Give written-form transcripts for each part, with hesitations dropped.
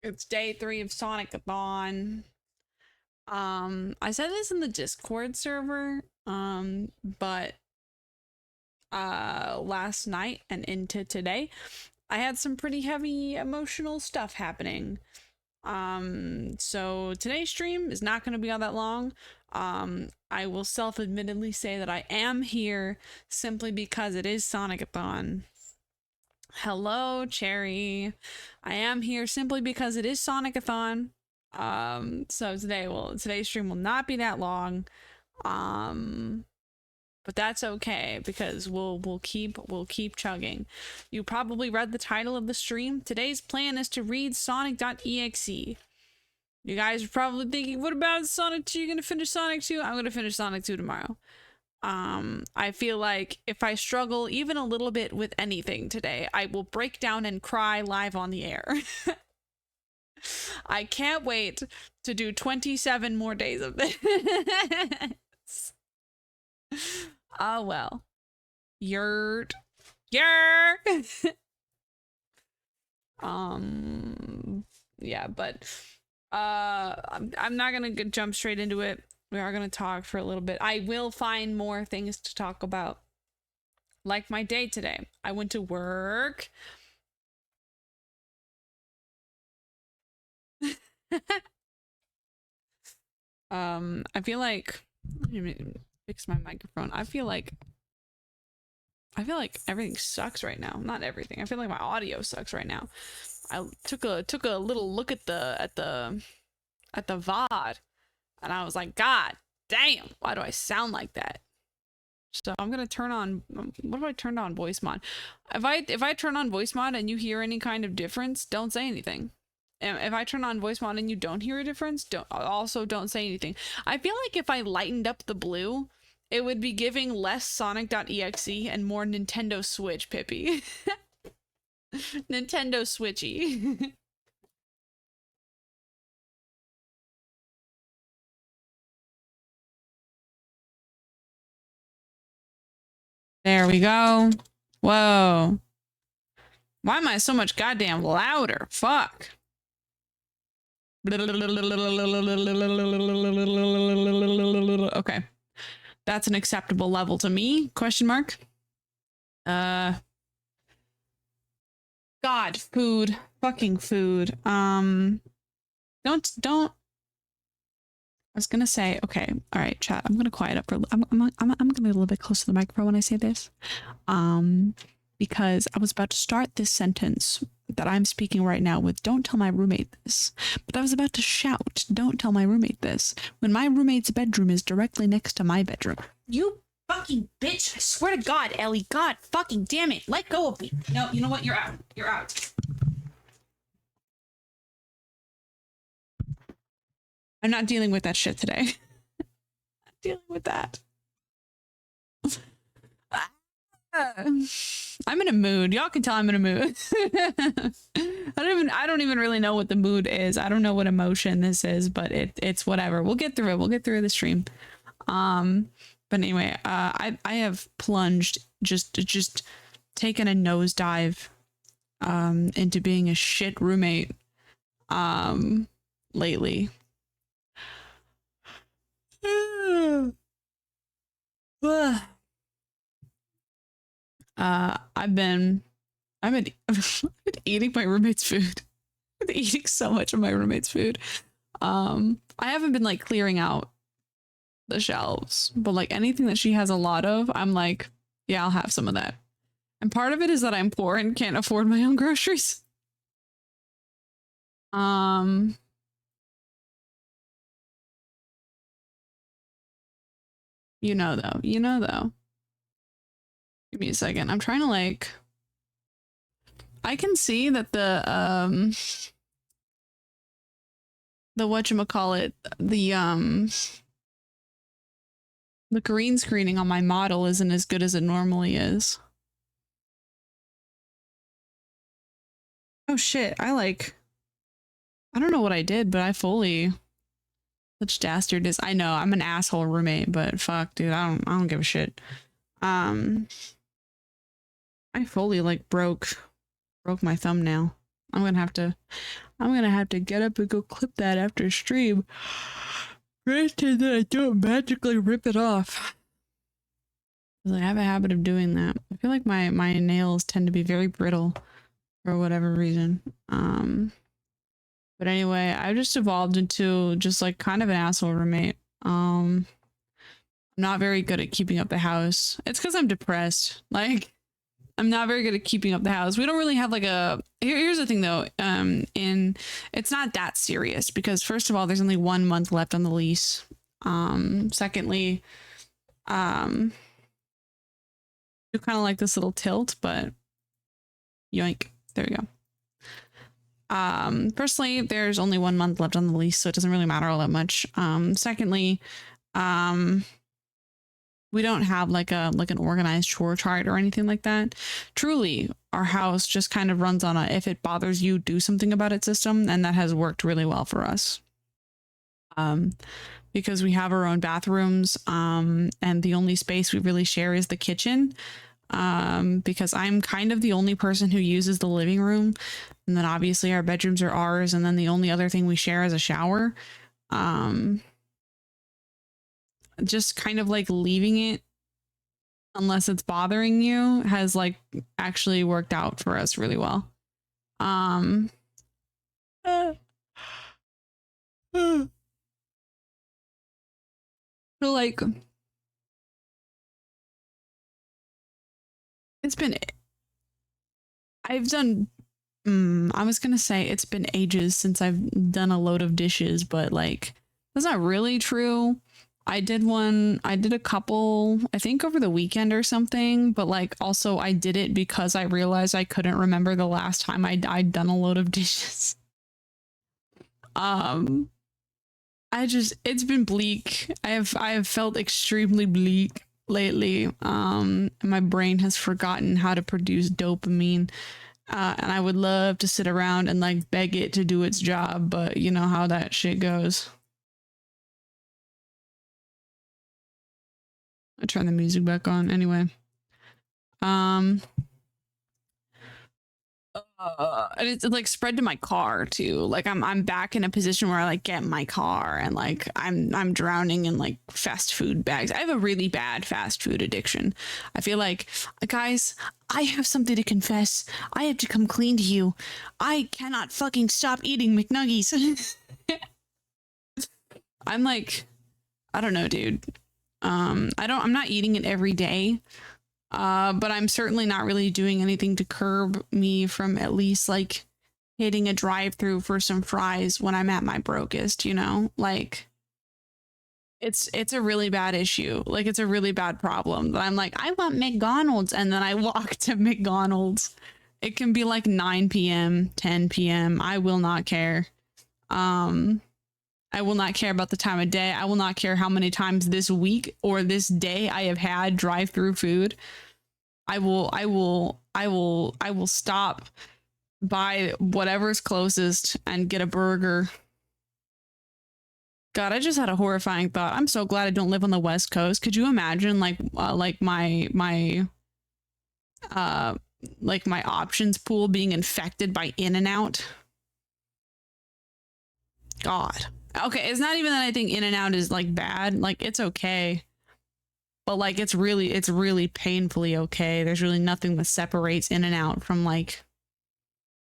It's day 3 of Sonic-A-THON. I said this in the Discord server, but last night and into today, I had some pretty heavy emotional stuff happening. So today's stream is not going to be all that long. I will self-admittedly say that I am here simply because it is Sonic-A-THON. Hello, Cherry. I am here simply because it is Sonic-A-THON. So today's stream will not be that long. But that's okay because we'll keep chugging. You probably read the title of the stream. Today's plan is to read sonic.exe. You guys are probably thinking, what about Sonic 2? You're gonna finish Sonic 2? I'm gonna finish Sonic 2 tomorrow. I feel like if I struggle even a little bit with anything today, I will break down and cry live on the air. I can't wait to do 27 more days of this. Oh well. Yurt. Yeah, but I'm not gonna jump straight into it. We are gonna talk for a little bit. I will find more things to talk about. Like my day today. I went to work. I feel like, let me fix my microphone. I feel like everything sucks right now. Not everything. I feel like my audio sucks right now. I took a little look at the VOD, and I was like, God damn, why do I sound like that? So I'm gonna turn on, what if I turned on voice mod? If I turn on voice mod and you hear any kind of difference, don't say anything. And if I turn on voice mod and you don't hear a difference, don't say anything. I feel like if I lightened up the blue, it would be giving less sonic.exe and more Nintendo Switch Pippy. Nintendo Switchy. There we go. Whoa. Why am I so much goddamn louder? Fuck. Okay. That's an acceptable level to me? Question mark. God, food. Fucking food. Don't. I was gonna say, okay, all right, chat. I'm gonna quiet up for. I'm gonna be a little bit close to the microphone when I say this, because I was about to start this sentence that I'm speaking right now with "Don't tell my roommate this," but I was about to shout "Don't tell my roommate this" when my roommate's bedroom is directly next to my bedroom. You fucking bitch! I swear to God, Ellie. God fucking damn it! Let go of me. No, you know what? You're out. You're out. I'm not dealing with that shit today. I'm dealing with that. I'm in a mood. Y'all can tell I'm in a mood. I don't even really know what the mood is. I don't know what emotion this is, but it's whatever. We'll get through it. We'll get through the stream. But anyway, I have plunged, just taken a nosedive into being a shit roommate lately. I've been eating my roommate's food. I've been eating so much of my roommate's food. I haven't been like clearing out the shelves, but like anything that she has a lot of, I'm like, yeah, I'll have some of that. And part of it is that I'm poor and can't afford my own groceries. You know though. Give me a second. I'm trying to like, I can see that the whatchamacallit, the green screening on my model isn't as good as it normally is. Oh shit, I don't know what I did, but I fully, such dastard is, I know, I'm an asshole roommate, but fuck, dude, I don't give a shit. I I fully like broke my thumbnail. I'm gonna have to get up and go clip that after stream. Granted that I don't magically rip it off. I have a habit of doing that. I feel like my nails tend to be very brittle for whatever reason. But anyway, I just evolved into just like kind of an asshole roommate. I'm not very good at keeping up the house. It's because I'm depressed. Like, I'm not very good at keeping up the house. We don't really have like a here's the thing though. It's not that serious because first of all, there's only 1 month left on the lease. Secondly, do kind of like this little tilt, but yoink. There we go. Personally, there's only 1 month left on the lease, so it doesn't really matter all that much. Secondly, we don't have like an organized chore chart or anything like that. Truly, our house just kind of runs on a if it bothers you, do something about it system, and that has worked really well for us. Because we have our own bathrooms, and the only space we really share is the kitchen. Because I'm kind of the only person who uses the living room, and then obviously our bedrooms are ours, and then the only other thing we share is a shower. Just kind of like leaving it unless it's bothering you has like actually worked out for us really well. So like I've done I was gonna say it's been ages since I've done a load of dishes, but like that's not really true. I did a couple, I think over the weekend or something, but like also I did it because I realized I couldn't remember the last time I'd done a load of dishes. It's been bleak. I have felt extremely bleak lately. My brain has forgotten how to produce dopamine. And I would love to sit around and like beg it to do its job, but you know how that shit goes. I turn the music back on anyway. And it's like spread to my car too. Like I'm back in a position where I like get in my car and like I'm drowning in like fast food bags. I have a really bad fast food addiction. I feel like, guys, I have something to confess. I have to come clean to you. I cannot fucking stop eating McNuggies. I'm like, I don't know, dude. I'm not eating it every day. But I'm certainly not really doing anything to curb me from at least like hitting a drive-through for some fries when I'm at my brokest, you know? Like it's a really bad issue. Like it's a really bad problem that I'm like, I want McDonald's, and then I walk to McDonald's. It can be like 9 p.m., 10 p.m. I will not care. I will not care about the time of day. I will not care how many times this week or this day I have had drive-through food. I will stop by whatever's closest and get a burger. God, I just had a horrifying thought. I'm so glad I don't live on the West Coast. Could you imagine like my options pool being infected by In-N-Out? God. Okay, it's not even that I think In-N-Out is like bad. Like it's okay. But like it's really painfully okay. There's really nothing that separates In-N-Out from like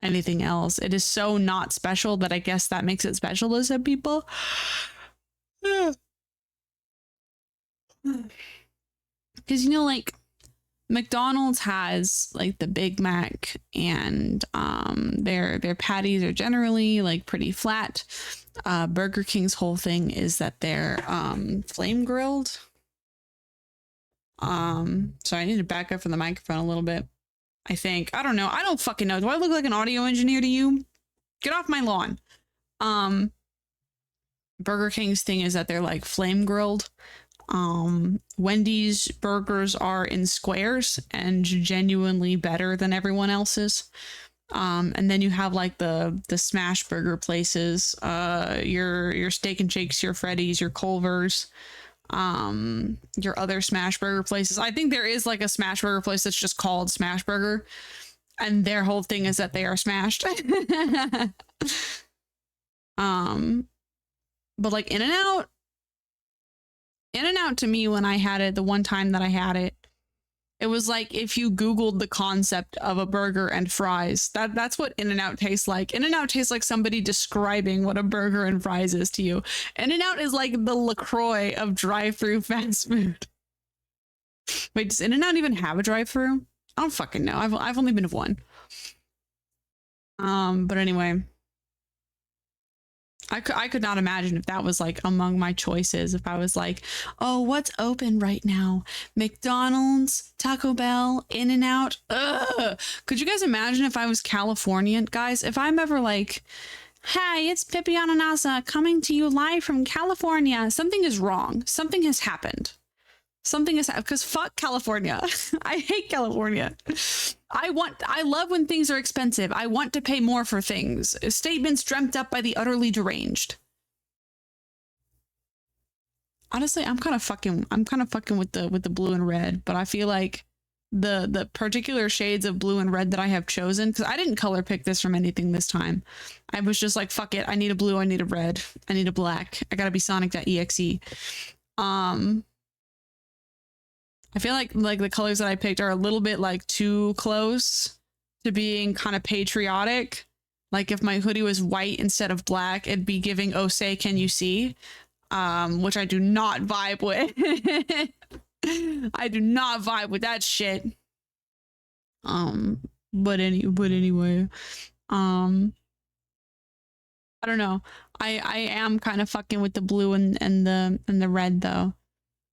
anything else. It is so not special that I guess that makes it special to some people. Because you know, like McDonald's has like the Big Mac, and their patties are generally like pretty flat. Burger King's whole thing is that they're flame grilled. So I need to back up from the microphone a little bit. I think. I don't know. I don't fucking know. Do I look like an audio engineer to you? Get off my lawn. Burger King's thing is that they're like flame grilled. Wendy's burgers are in squares and genuinely better than everyone else's. And then you have like the smash burger places, your Steak and Shakes, your Freddy's, your Culver's. your other smash burger places. I think there is like a smash burger place that's just called Smash Burger, and their whole thing is that they are smashed. But like In-N-Out to me, when I had it, the one time that I had it, it was like if you Googled the concept of a burger and fries. That's what In-N-Out tastes like. In-N-Out tastes like somebody describing what a burger and fries is to you. In-N-Out is like the LaCroix of drive-through fast food. Wait, does In-N-Out even have a drive-through? I don't fucking know. I've only been to one. But anyway, I could not imagine if that was like among my choices. If I was like, oh, what's open right now? McDonald's, Taco Bell, In-N-Out. Ugh. Could you guys imagine if I was Californian? Guys, if I'm ever like, hey, it's Pipi Ananassa coming to you live from California. Something is wrong. Something has happened. Something is happened because fuck California. I hate California. I love when things are expensive. I want to pay more for things. Statements dreamt up by the utterly deranged. Honestly, I'm kind of fucking with the blue and red, but I feel like the particular shades of blue and red that I have chosen, because I didn't color pick this from anything this time. I was just like, fuck it. I need a blue. I need a red. I need a black. I gotta be sonic.exe. I feel like the colors that I picked are a little bit like too close to being kind of patriotic. Like if my hoodie was white instead of black, it'd be giving "Oh say can you see," which I do not vibe with. I do not vibe with that shit. But anyway, I don't know. I am kind of fucking with the blue and the red though.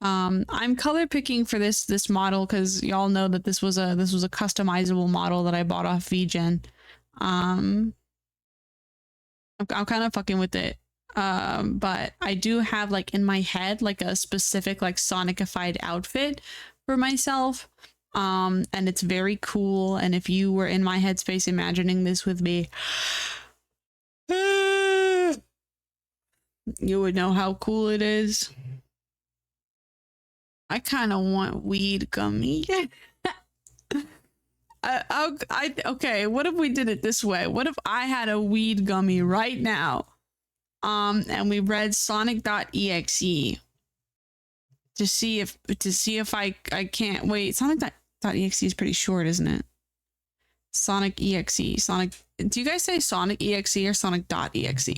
I'm color picking for this model because y'all know that this was a customizable model that I bought off VGen. I'm kind of fucking with it. But I do have like in my head like a specific like Sonicified outfit for myself. And it's very cool. And if you were in my headspace imagining this with me, you would know how cool it is. I kind of want weed gummy. Okay, what if we did it this way? What if I had a weed gummy right now? And we read sonic.exe to see if I can't wait. Sonic.exe is pretty short, isn't it? Sonic.exe. Do you guys say Sonic.exe or Sonic.exe?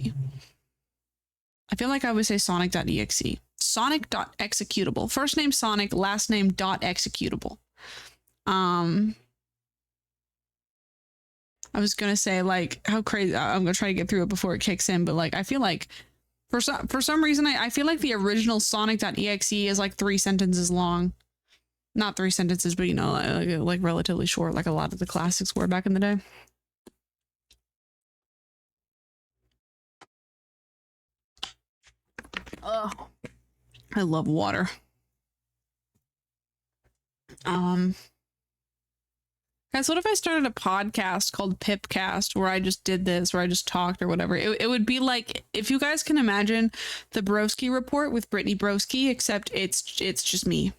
I feel like I would say Sonic.exe. Sonic.executable. First name Sonic, last name .executable. I was gonna say like how crazy. I'm gonna try to get through it before it kicks in, but like I feel like for some reason I feel like the original Sonic.exe is like 3 sentences long. Not 3 sentences, but you know, like relatively short, like a lot of the classics were back in the day. Oh, I love water. Guys, what if I started a podcast called Pipcast where I just did this, where I just talked or whatever? It would be like, if you guys can imagine the Broski Report with Brittany Broski, except it's just me.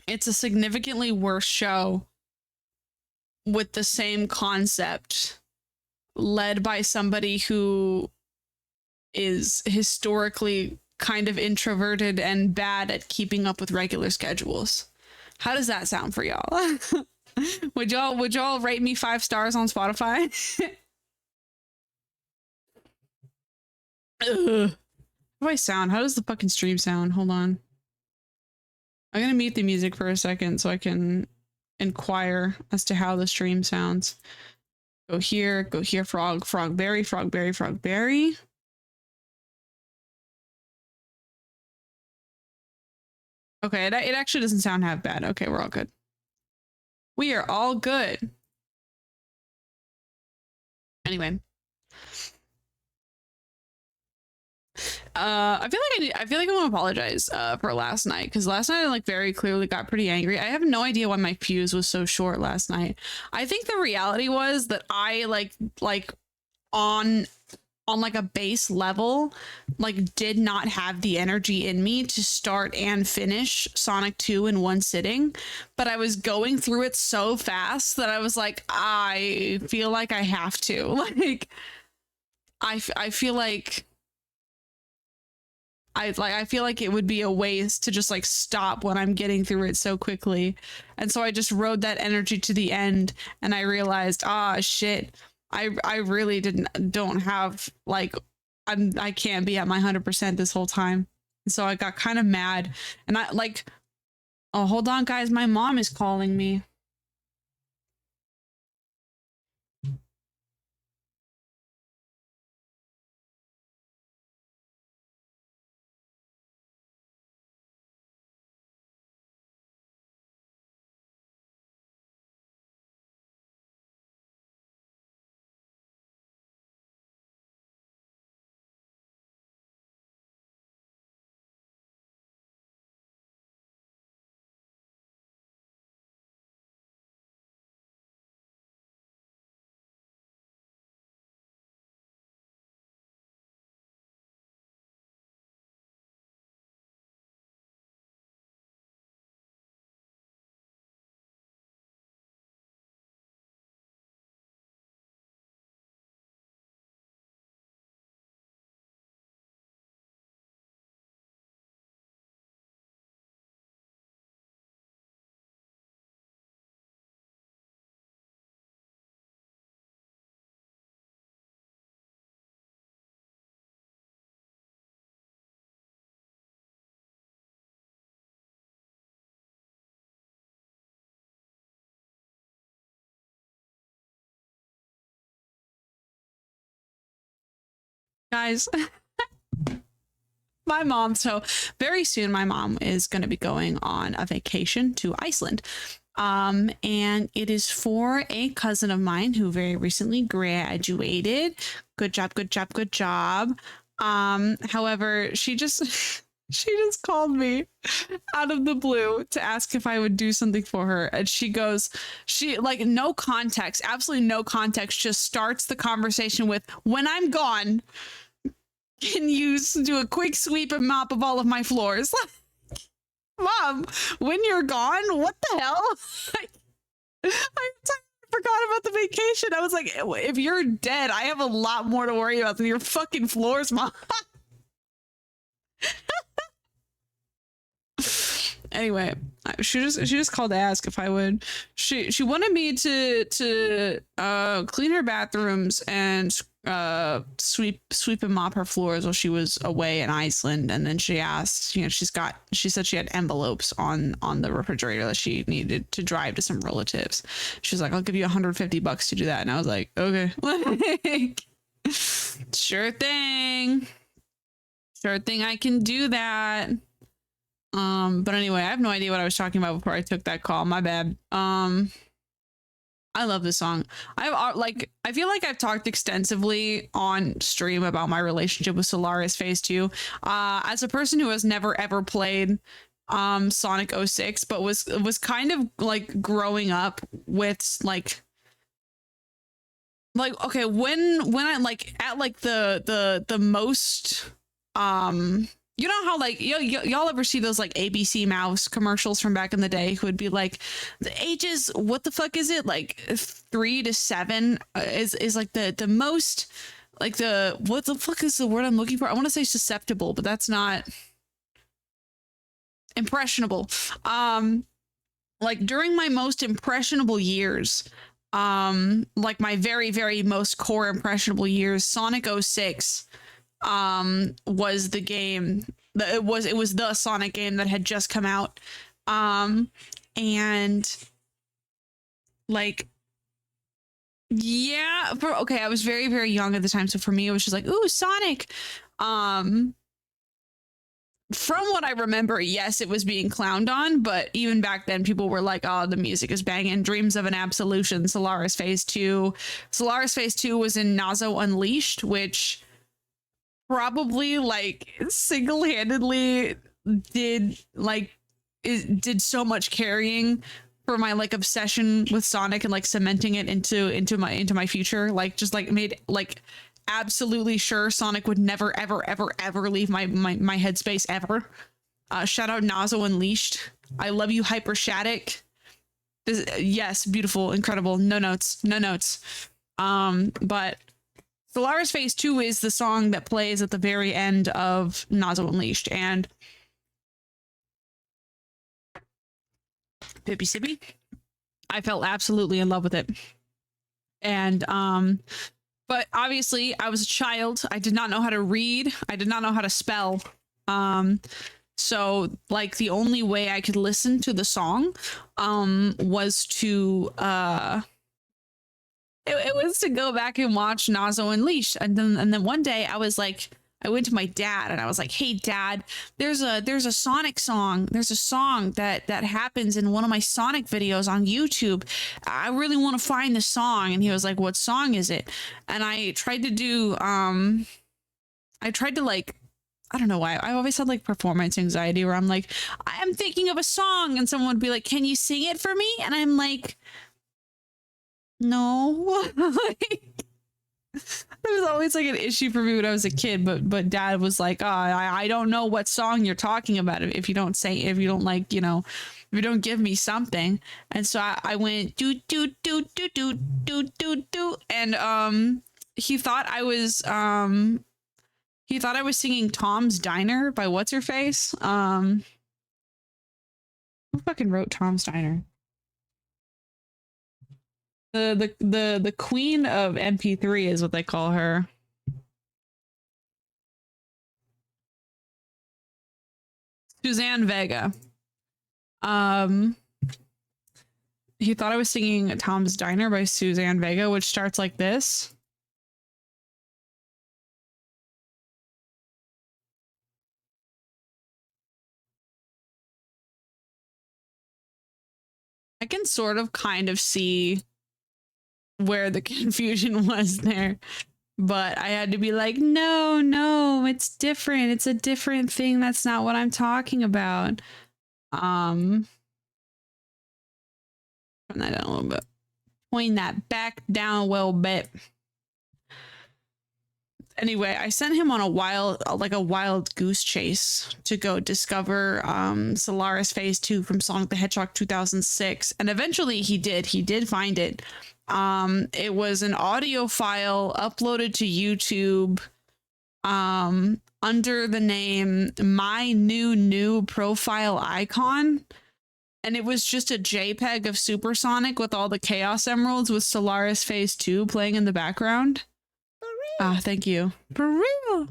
It's a significantly worse show with the same concept, led by somebody who is historically kind of introverted and bad at keeping up with regular schedules. How does that sound for y'all? Would y'all rate me 5 stars on Spotify? Ugh. How do I sound? How does the fucking stream sound? Hold on. I'm gonna mute the music for a second so I can inquire as to how the stream sounds. Go here, frog, frogberry, frogberry, frogberry. Okay, it actually doesn't sound half bad. Okay, we're all good. We are all good. Anyway. I feel like I want to apologize for last night, because last night I like very clearly got pretty angry. I have no idea why my fuse was so short last night. I think the reality was that I like on on like a base level, like did not have the energy in me to start and finish Sonic 2 in one sitting, but I was going through it so fast that I was like, I feel like I have to. Like I feel like I feel like it would be a waste to just like stop when I'm getting through it so quickly. And so I just rode that energy to the end, and I realized, shit, I really don't have like I can't be at my 100% this whole time. And so I got kind of mad, and I like, oh, hold on guys, my mom is calling me. Guys, my mom, so very soon my mom is going to be going on a vacation to Iceland. And it is for a cousin of mine who very recently graduated. Good job, good job, good job. However, she just she just called me out of the blue to ask if I would do something for her. And she goes, she like no context, absolutely no context, just starts the conversation with, when I'm gone, can you do a quick sweep and mop of all of my floors? Mom, when you're gone, what the hell? I forgot about the vacation. I was like, if you're dead, I have a lot more to worry about than your fucking floors, Mom. Anyway, she just called to ask if I would. She wanted me to clean her bathrooms and sweep and mop her floors while she was away in Iceland. And then she asked, you know, she said she had envelopes on the refrigerator that she needed to drive to some relatives. She was like, I'll give you $150 to do that. And I was like, okay. Like, sure thing, I can do that. But anyway, I have no idea what I was talking about before I took that call. My bad. I love this song. I feel like I've talked extensively on stream about my relationship with Solaris Phase 2. As a person who has never ever played Sonic 06, but was kind of like growing up with like okay, when I like at like the most you know how like y'all ever see those like ABC Mouse commercials from back in the day who would be like, the ages, what the fuck is it, like 3 to 7 is like the most, like the, what the fuck is the word I'm looking for? I want to say susceptible, but that's not, impressionable. Like during my most impressionable years, like my very very most core impressionable years, Sonic 06 was the game that it was the Sonic game that had just come out, and like, yeah, okay, I was very very young at the time, so for me it was just like, ooh, Sonic. From what I remember, yes, it was being clowned on, but even back then people were like, oh, the music is banging. Dreams of an Absolution, Solaris Phase 2 was in Nazo Unleashed, which probably like single-handedly did so much carrying for my like obsession with Sonic and like cementing it into my future, like just like made like absolutely sure Sonic would never, ever, ever, ever leave my headspace ever. Shout out Nazo Unleashed. I love you, Hyper Shatic. Yes, beautiful, incredible. No notes, no notes. But Solaris Phase 2 is the song that plays at the very end of Nazo Unleashed, and Pippy Sippy, I felt absolutely in love with it. And but obviously I was a child. I did not know how to read. I did not know how to spell. So like the only way I could listen to the song was to it was to go back and watch Nazo Unleashed. And then one day I was like, I went to my dad and I was like, "Hey dad, there's a Sonic song. There's a song that happens in one of my Sonic videos on YouTube. I really want to find the song." And he was like, "What song is it?" And I tried to do like, I don't know why. I always had like performance anxiety where I'm like, I am thinking of a song, and someone would be like, "Can you sing it for me?" And I'm like, no. It was always like an issue for me when I was a kid, but dad was like, "Oh, I don't know what song you're talking about if you don't say, if you don't like, you know, if you don't give me something." And so I went do do do do do do do do, and he thought I was singing Tom's Diner by What's Her Face. Who fucking wrote Tom's Diner? The queen of MP3 is what they call her. Suzanne Vega. He thought I was singing Tom's Diner by Suzanne Vega, which starts like this. I can sort of kind of see where the confusion was there, but I had to be like, no, it's different. It's a different thing. That's not what I'm talking about. Turn that down a little bit. Point that back down a little bit. Anyway, I sent him on a wild goose chase to go discover Solaris Phase 2 from Sonic the Hedgehog 2006. And eventually he did find it. It was an audio file uploaded to YouTube under the name My New Profile Icon. And it was just a JPEG of Supersonic with all the Chaos Emeralds with Solaris Phase 2 playing in the background. Ah, thank you. For real.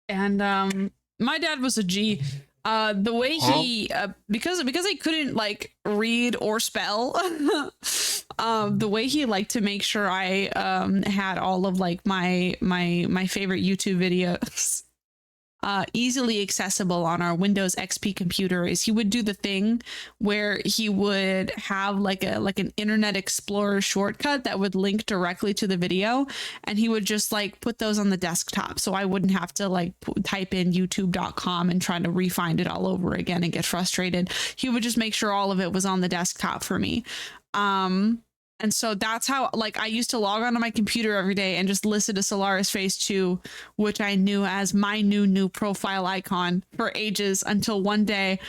And my dad was a G. The way he because I couldn't like read or spell, the way he liked to make sure I had all of like my favorite YouTube videos easily accessible on our Windows XP computer is he would do the thing where he would have like an Internet Explorer shortcut that would link directly to the video, and he would just like put those on the desktop so I wouldn't have to like type in youtube.com and try to re-find it all over again and get frustrated. He would just make sure all of it was on the desktop for me. And so that's how, like, I used to log onto my computer every day and just listen to Solaris Phase 2, which I knew as my new profile icon for ages, until one day,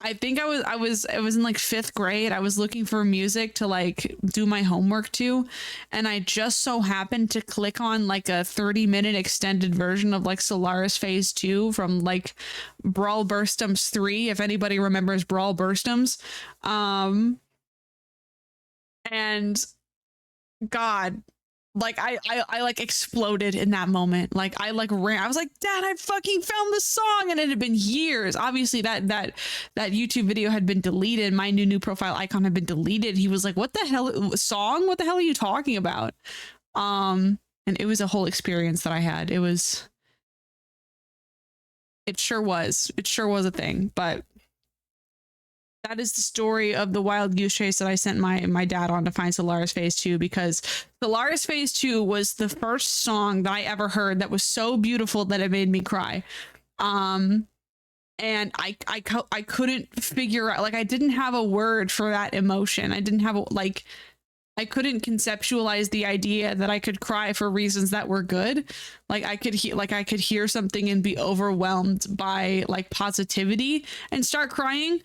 I think I was in like 5th grade. I was looking for music to like do my homework to, and I just so happened to click on like a 30-minute extended version of like Solaris Phase 2 from like Brawl Burstums 3, if anybody remembers Brawl Burstums. And God, like I like exploded in that moment. Like I like ran. I was like, "Dad, I fucking found the song!" And it had been years. Obviously, that YouTube video had been deleted. My new profile icon had been deleted. He was like, "What the hell song? What the hell are you talking about?" And it was a whole experience that I had. It sure was a thing, but. That is the story of the wild goose chase that I sent my dad on to find Solaris Phase 2, because Solaris Phase 2 was the first song that I ever heard that was so beautiful that it made me cry. And I couldn't figure out, like, I didn't have a word for that emotion. I didn't have I couldn't conceptualize the idea that I could cry for reasons that were good. Like I could hear something and be overwhelmed by like positivity and start crying.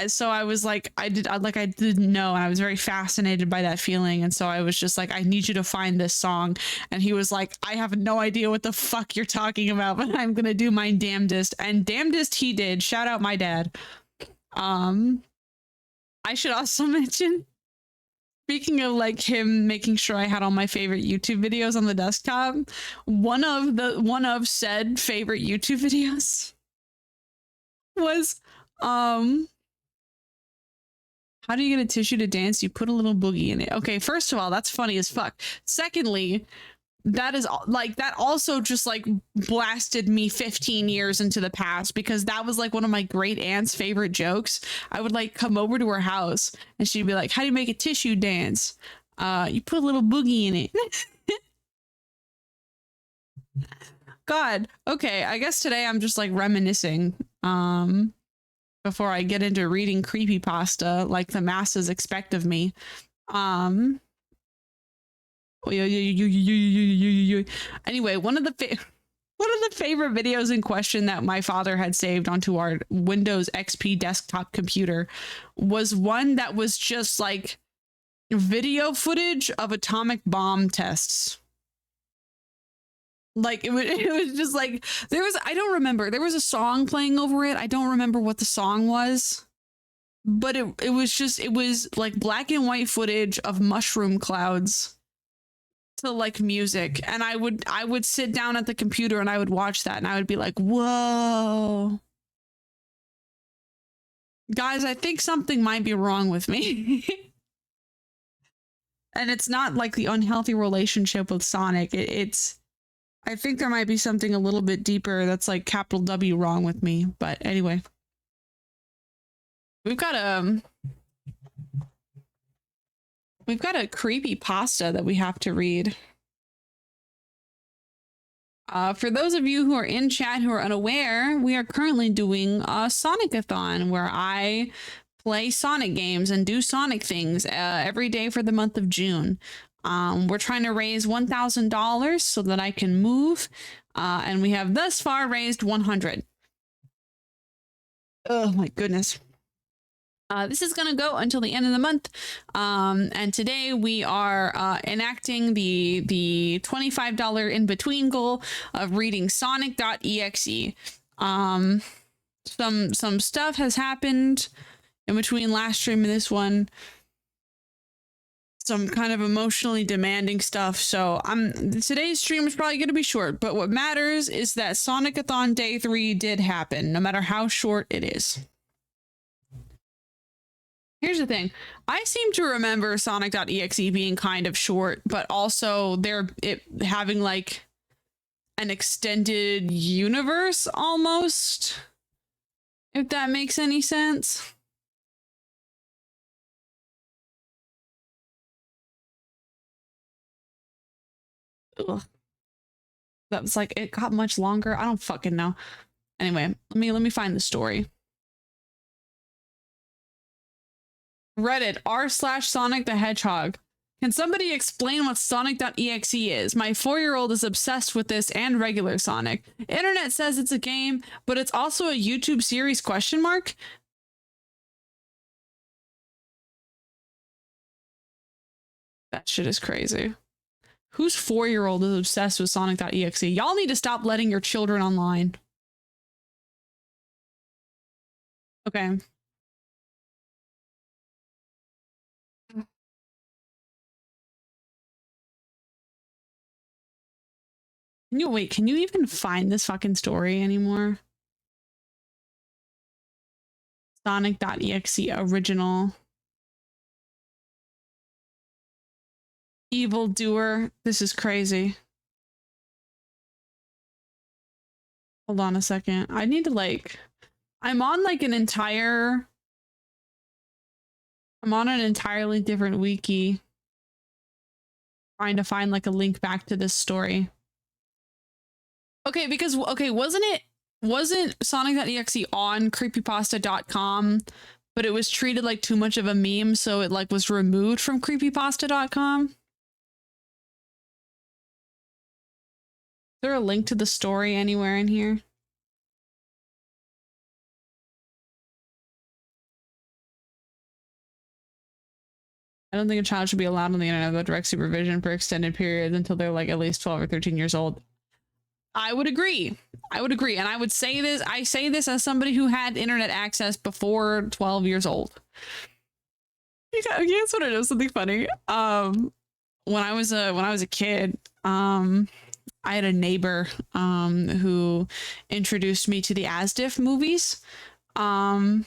So I was like, I didn't know. I was very fascinated by that feeling. And so I was just like, I need you to find this song. And he was like, I have no idea what the fuck you're talking about, but I'm going to do my damnedest. And damnedest he did. Shout out my dad. I should also mention, speaking of like him making sure I had all my favorite YouTube videos on the desktop, one of said favorite YouTube videos was, how do you get a tissue to dance? You put a little boogie in it. Okay, first of all, that's funny as fuck. Secondly, that is like, that also just like blasted me 15 years into the past, because that was like one of my great aunt's favorite jokes. I would like come over to her house and she'd be like, how do you make a tissue dance? You put a little boogie in it. God. Okay, I guess today I'm just like reminiscing. Before I get into reading creepypasta like the masses expect of me. Anyway, one of the favorite videos in question that my father had saved onto our Windows XP desktop computer was one that was just like video footage of atomic bomb tests. Like it was just like, I don't remember, there was a song playing over it. I don't remember what the song was, but it was like black and white footage of mushroom clouds to like music. And I would sit down at the computer and I would watch that and I would be like, whoa, guys, I think something might be wrong with me. And it's not like the unhealthy relationship with Sonic. I think there might be something a little bit deeper that's like capital W wrong with me. But anyway, we've got a creepy pasta that we have to read. For those of you who are in chat who are unaware, we are currently doing a Sonic-A-THON where I play Sonic games and do Sonic things every day for the month of June. We're trying to raise $1,000 so that I can move, and we have thus far raised 100. Oh my goodness. This is going to go until the end of the month, and today we are enacting the $25 in-between goal of reading sonic.exe. Some stuff has happened in between last stream and this one. Some kind of emotionally demanding stuff. So today's stream is probably going to be short, but what matters is that Sonic-A-THON Day 3 did happen, no matter how short it is. Here's the thing. I seem to remember sonic.exe being kind of short, but also it having like an extended universe almost, if that makes any sense. Ugh. That was like, it got much longer. I don't fucking know. Anyway, let me find the story. Reddit r/Sonic the Hedgehog. Can somebody explain what sonic.exe is? My 4-year-old is obsessed with this and regular Sonic. Internet says it's a game, but it's also a YouTube series ? That shit is crazy. Whose 4-year-old is obsessed with sonic.exe? Y'all need to stop letting your children online. Okay. Can you even find this fucking story anymore? Sonic.exe original. Evildoer. This is crazy. Hold on a second. I need to like, I'm on an entirely different wiki. Trying to find like a link back to this story. Okay, because, okay, wasn't sonic.exe on creepypasta.com but it was treated like too much of a meme, so it like was removed from creepypasta.com. Is there a link to the story anywhere in here? I don't think a child should be allowed on the internet without direct supervision for extended periods until they're like at least 12 or 13 years old. I would agree. I would agree. And I would say this, I say this as somebody who had internet access before 12 years old. You guys want to know something funny? When I was a kid, I had a neighbor who introduced me to the Asdiff movies. And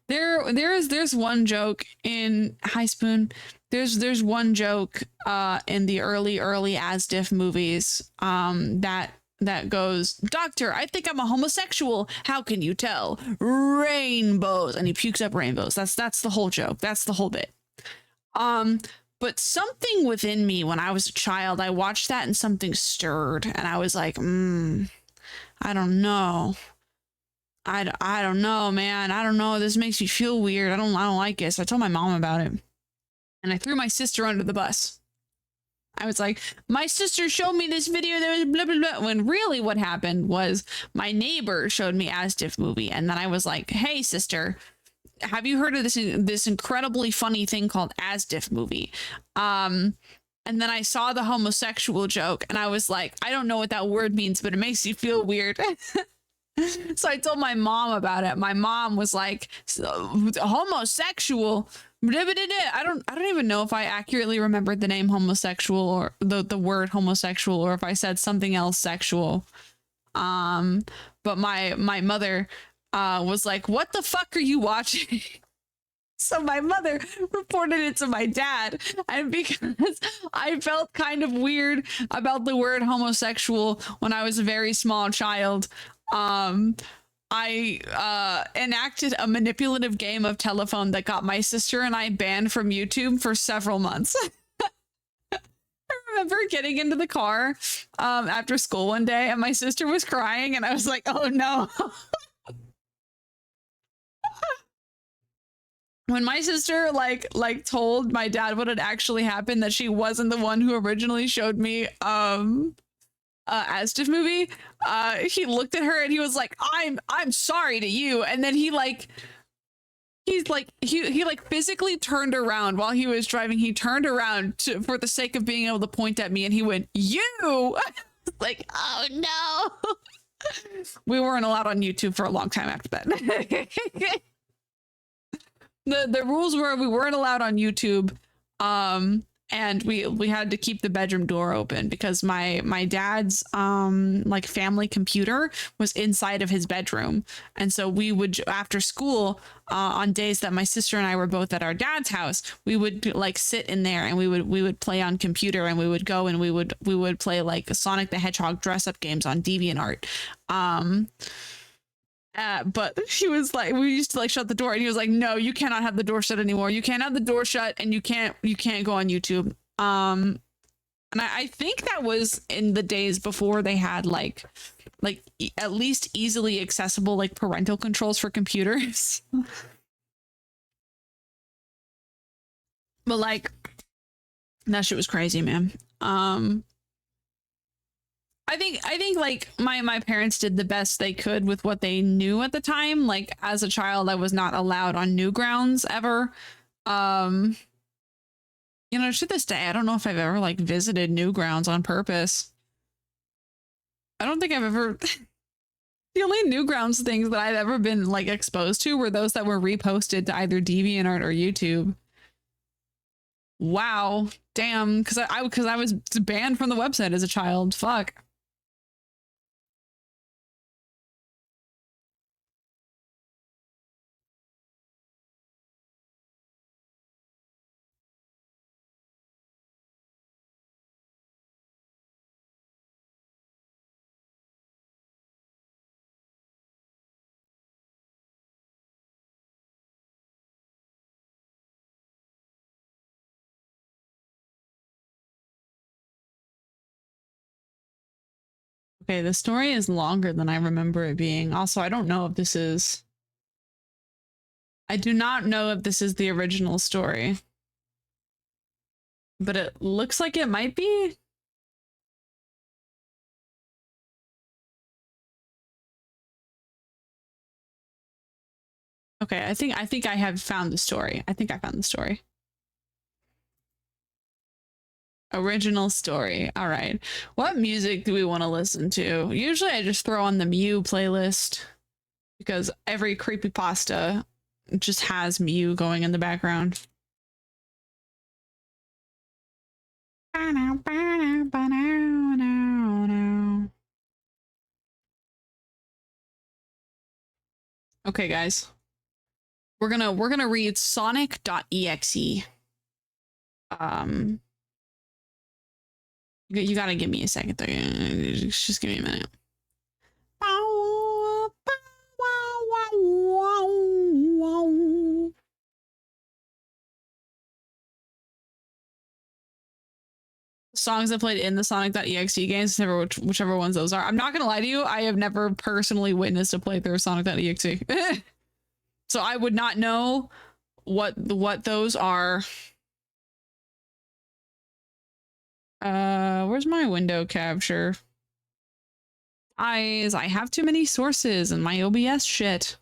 there's one joke in High Spoon. There's one joke in the early Asdiff movies that goes, "Doctor, I think I'm a homosexual. How can you tell? Rainbows." And he pukes up rainbows. That's the whole joke. That's the whole bit. But something within me when I was a child, I watched that and something stirred, and I was like, I don't know. I don't know, man. I don't know. This makes me feel weird. I don't like it. So I told my mom about it. And I threw my sister under the bus. I was like, my sister showed me this video that was blah, blah, blah. When really what happened was my neighbor showed me Asdiff movie. And then I was like, hey, sister, have you heard of this incredibly funny thing called Asdiff movie? And then I saw the homosexual joke and I was like, I don't know what that word means, but it makes you feel weird. So I told my mom about it. My mom was like, homosexual. I don't even know if I accurately remembered the name homosexual or the word homosexual, or if I said something else sexual. But my mother was like, what the fuck are you watching? So my mother reported it to my dad, and because I felt kind of weird about the word homosexual when I was a very small child, I enacted a manipulative game of telephone that got my sister and I banned from YouTube for several months. I remember getting into the car after school one day and my sister was crying and I was like, oh no. When my sister like told my dad what had actually happened, that she wasn't the one who originally showed me Asdiff movie, he looked at her and he was like, I'm sorry to you. And then he physically turned around while he was driving. He turned around for the sake of being able to point at me, and he went, you. Like, oh no. We weren't allowed on YouTube for a long time after that. The rules were we weren't allowed on YouTube, and we had to keep the bedroom door open because my dad's like family computer was inside of his bedroom, and so we would, after school, on days that my sister and I were both at our dad's house, we would like sit in there and we would play on computer, and we would go and we would play like Sonic the Hedgehog dress up games on DeviantArt. But he was like, we used to like shut the door, and he was like, no, you cannot have the door shut anymore. You can't have the door shut, and you can't go on YouTube. And I think that was in the days before they had like at least easily accessible like parental controls for computers. But like that shit was crazy, man. I think like my parents did the best they could with what they knew at the time. Like as a child, I was not allowed on Newgrounds ever. You know, to this day, I don't know if I've ever like visited Newgrounds on purpose. I don't think I've ever. The only Newgrounds things that I've ever been like exposed to were those that were reposted to either DeviantArt or YouTube. Wow, damn, because I was banned from the website as a child. Fuck. Okay, the story is longer than I remember it being. Also, I don't know if this is... I do not know if this is the original story. But it looks like it might be. Okay, I think I have found the story. I think I found the story. Original story. All right. What music do we want to listen to? Usually I just throw on the Mew playlist because every creepypasta just has Mew going in the background. Okay, guys. We're gonna read sonic.exe. You gotta give me a second though. Just give me a minute. Songs I played in the Sonic.exe games, never whichever ones those are. I'm not gonna lie to you, I have never personally witnessed a playthrough of Sonic.exe. So I would not know what those are. Where's my window capture? I have too many sources and my OBS shit.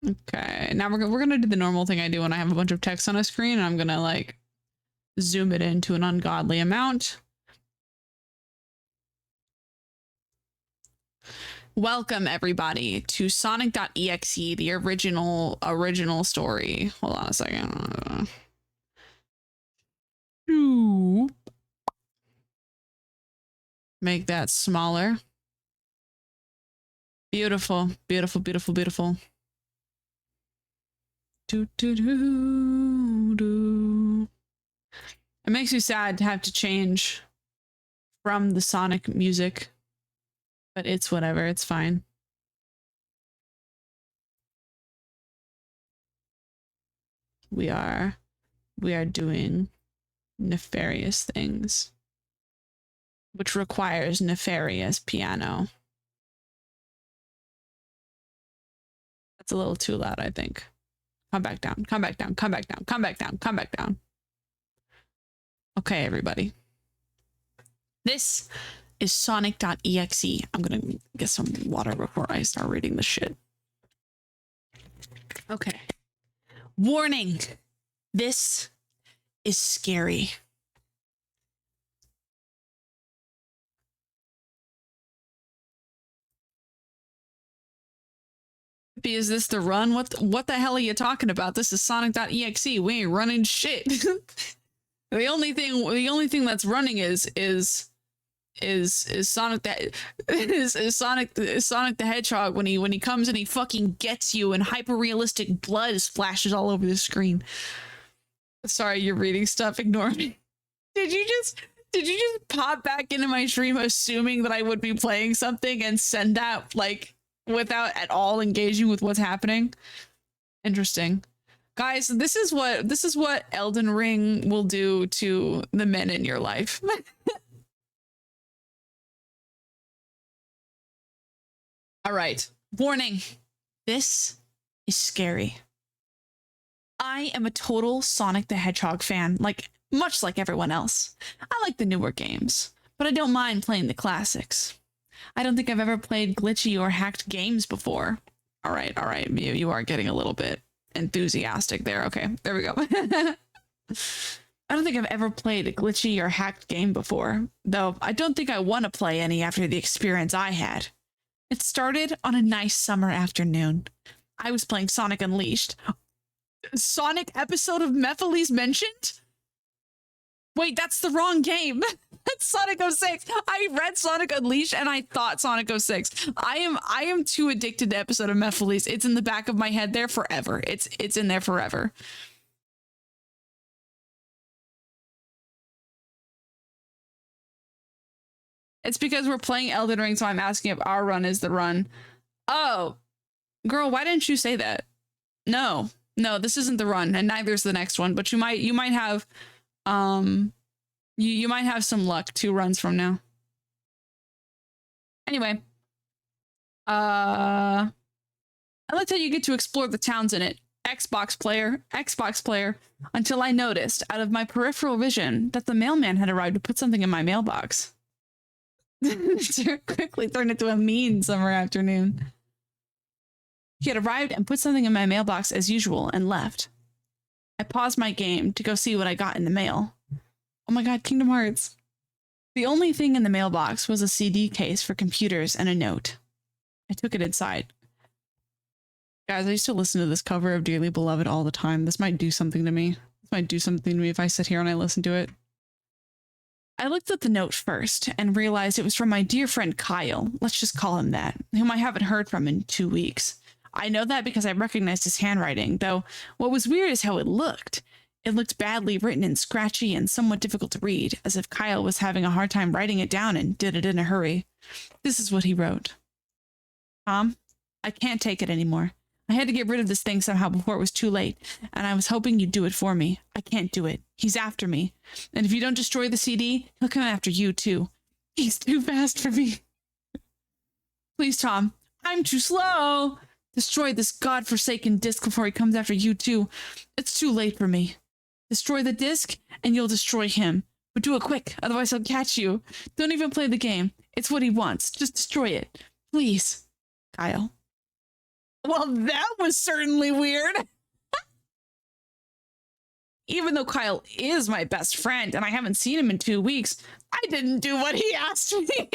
Okay, now we're gonna do the normal thing I do when I have a bunch of text on a screen, and I'm gonna like zoom it into an ungodly amount. Welcome everybody to sonic.exe, the original story. Hold on a second. Make that smaller. Beautiful, beautiful, beautiful, beautiful. Do, do, do, do. It makes me sad to have to change from the Sonic music, but it's whatever, it's fine. We are doing nefarious things, which requires nefarious piano. That's a little too loud, I think. Come back down, come back down, come back down, come back down, come back down. Okay, everybody. This is sonic.exe. I'm gonna get some water before I start reading the shit. Okay. Warning. This is scary. Is this the run? What the hell are you talking about? This is sonic.exe. We ain't running shit. The only thing that's running is Sonic Sonic the Hedgehog when he comes and he fucking gets you and hyper realistic blood splashes all over the screen. Sorry, you're reading stuff. Ignore me. Did you just pop back into my stream assuming that I would be playing something and send that like without at all engaging with what's happening? Interesting. Guys, this is what Elden Ring will do to the men in your life. All right. Warning. This is scary. I am a total Sonic the Hedgehog fan, much like everyone else. I like the newer games, but I don't mind playing the classics. I don't think I've ever played glitchy or hacked games before. All right, you are getting a little bit enthusiastic there. Okay, there we go. I don't think I've ever played a glitchy or hacked game before, though I don't think I want to play any after the experience I had. It started on a nice summer afternoon. I was playing Sonic Unleashed. Sonic episode of Mephiles mentioned? Wait, that's the wrong game. That's Sonic 06. I read Sonic Unleashed and I thought Sonic 06. I am too addicted to episode of Mephiles. It's in the back of my head there forever. It's in there forever. It's because we're playing Elden Ring, so I'm asking if our run is the run. Oh, girl, why didn't you say that? No, No, this isn't the run, and neither is the next one. But you might have, you might have some luck 2 runs from now. Anyway, I liked how you get to explore the towns in it. Xbox player, until I noticed out of my peripheral vision that the mailman had arrived to put something in my mailbox. Quickly turned into a mean summer afternoon. He had arrived and put something in my mailbox as usual and left. I paused my game to go see what I got in the mail. Oh my god, Kingdom Hearts. The only thing in the mailbox was a CD case for computers and a note. I took it inside. Guys, I used to listen to this cover of Dearly Beloved all the time. This might do something to me. This might do something to me if I sit here and I listen to it. I looked at the note first and realized it was from my dear friend Kyle, let's just call him that, whom I haven't heard from in 2 weeks. I know that because I recognized his handwriting, though what was weird is how it looked. It looked badly written and scratchy and somewhat difficult to read, as if Kyle was having a hard time writing it down and did it in a hurry. This is what he wrote. Tom, I can't take it anymore. I had to get rid of this thing somehow before it was too late, and I was hoping you'd do it for me. I can't do it. He's after me. And if you don't destroy the CD, he'll come after you, too. He's too fast for me. Please, Tom. I'm too slow. Destroy this godforsaken disc before he comes after you, too. It's too late for me. Destroy the disc, and you'll destroy him. But do it quick, otherwise he'll catch you. Don't even play the game. It's what he wants. Just destroy it. Please. Kyle. Well, that was certainly weird. Even though Kyle is my best friend and I haven't seen him in 2 weeks, I didn't do what he asked me.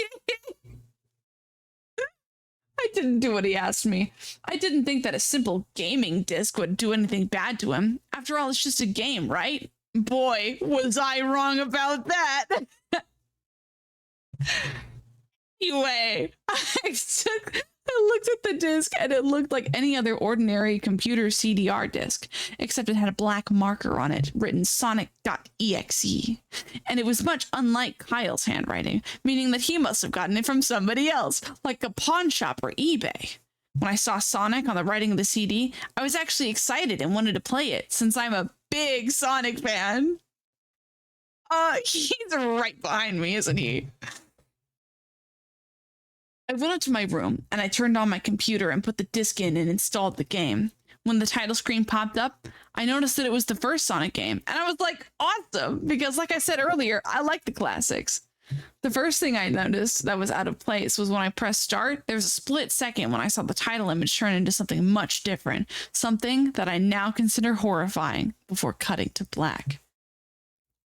I didn't do what he asked me. I didn't think that a simple gaming disc would do anything bad to him. After all, it's just a game, right? Boy, was I wrong about that. Anyway, I looked at the disc and it looked like any other ordinary computer CDR disc, except it had a black marker on it written sonic.exe. And it was much unlike Kyle's handwriting, meaning that he must have gotten it from somebody else, like a pawn shop or eBay. When I saw Sonic on the writing of the CD, I was actually excited and wanted to play it, since I'm a big Sonic fan. He's right behind me, isn't he? I went up to my room and I turned on my computer and put the disc in and installed the game. When the title screen popped up, I noticed that it was the first Sonic game, and I was like, awesome, because like I said earlier, I like the classics. The first thing I noticed that was out of place was when I pressed start, there was a split second when I saw the title image turn into something much different, something that I now consider horrifying, before cutting to black.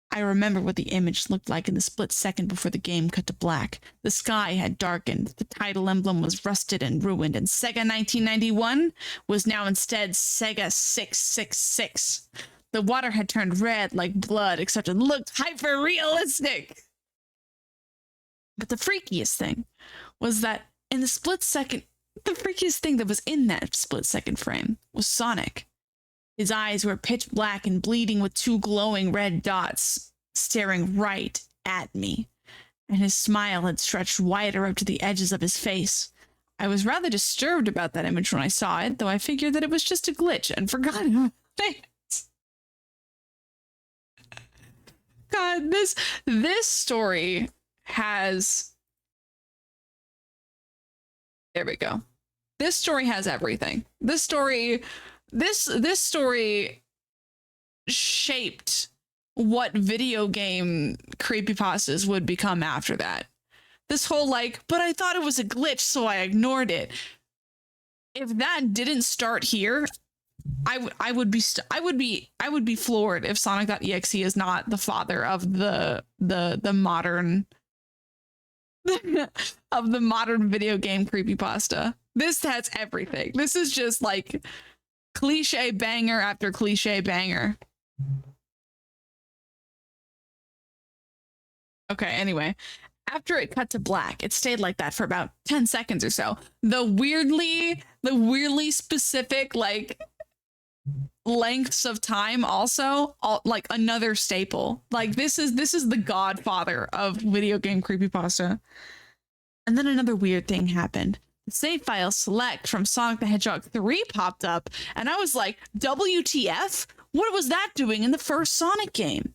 I remember what the image looked like in the split second before the game cut to black. The sky had darkened, the title emblem was rusted and ruined, and Sega 1991 was now instead Sega 666. The water had turned red like blood, except it looked hyper-realistic. But the freakiest thing was that in the split second, the freakiest thing that was in that split second frame was Sonic. His eyes were pitch black and bleeding with 2 glowing red dots staring right at me, and his smile had stretched wider up to the edges of his face. I was rather disturbed about that image when I saw it, though I figured that it was just a glitch and forgot about it. God, this story has... There we go. This story has everything. This story shaped what video game creepypastas would become after that. This whole but I thought it was a glitch, so I ignored it. If that didn't start here, I would be floored if Sonic.exe is not the father of the modern of the modern video game creepypasta. This has everything. This is just like cliche banger after cliche banger. Okay, anyway, after it cut to black, it stayed like that for about 10 seconds or so. The weirdly specific lengths of time also, like another staple. Like this is the godfather of video game creepypasta. And then another weird thing happened. The save file select from Sonic the Hedgehog 3 popped up, and I was like, WTF? What was that doing in the first Sonic game?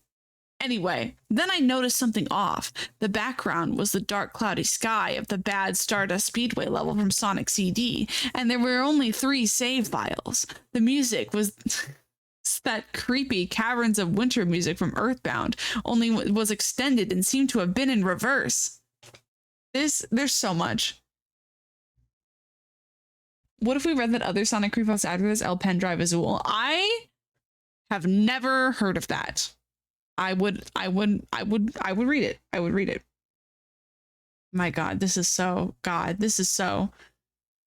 Anyway, then I noticed something off. The background was the dark, cloudy sky of the bad Stardust Speedway level from Sonic CD, and there were only 3 save files. The music was that creepy Caverns of Winter music from Earthbound, only was extended and seemed to have been in reverse. There's so much. What if we read that other Sonic creepypasta after this? El Pendrive Azul. I have never heard of that. I would read it. I would read it. My God, this is so.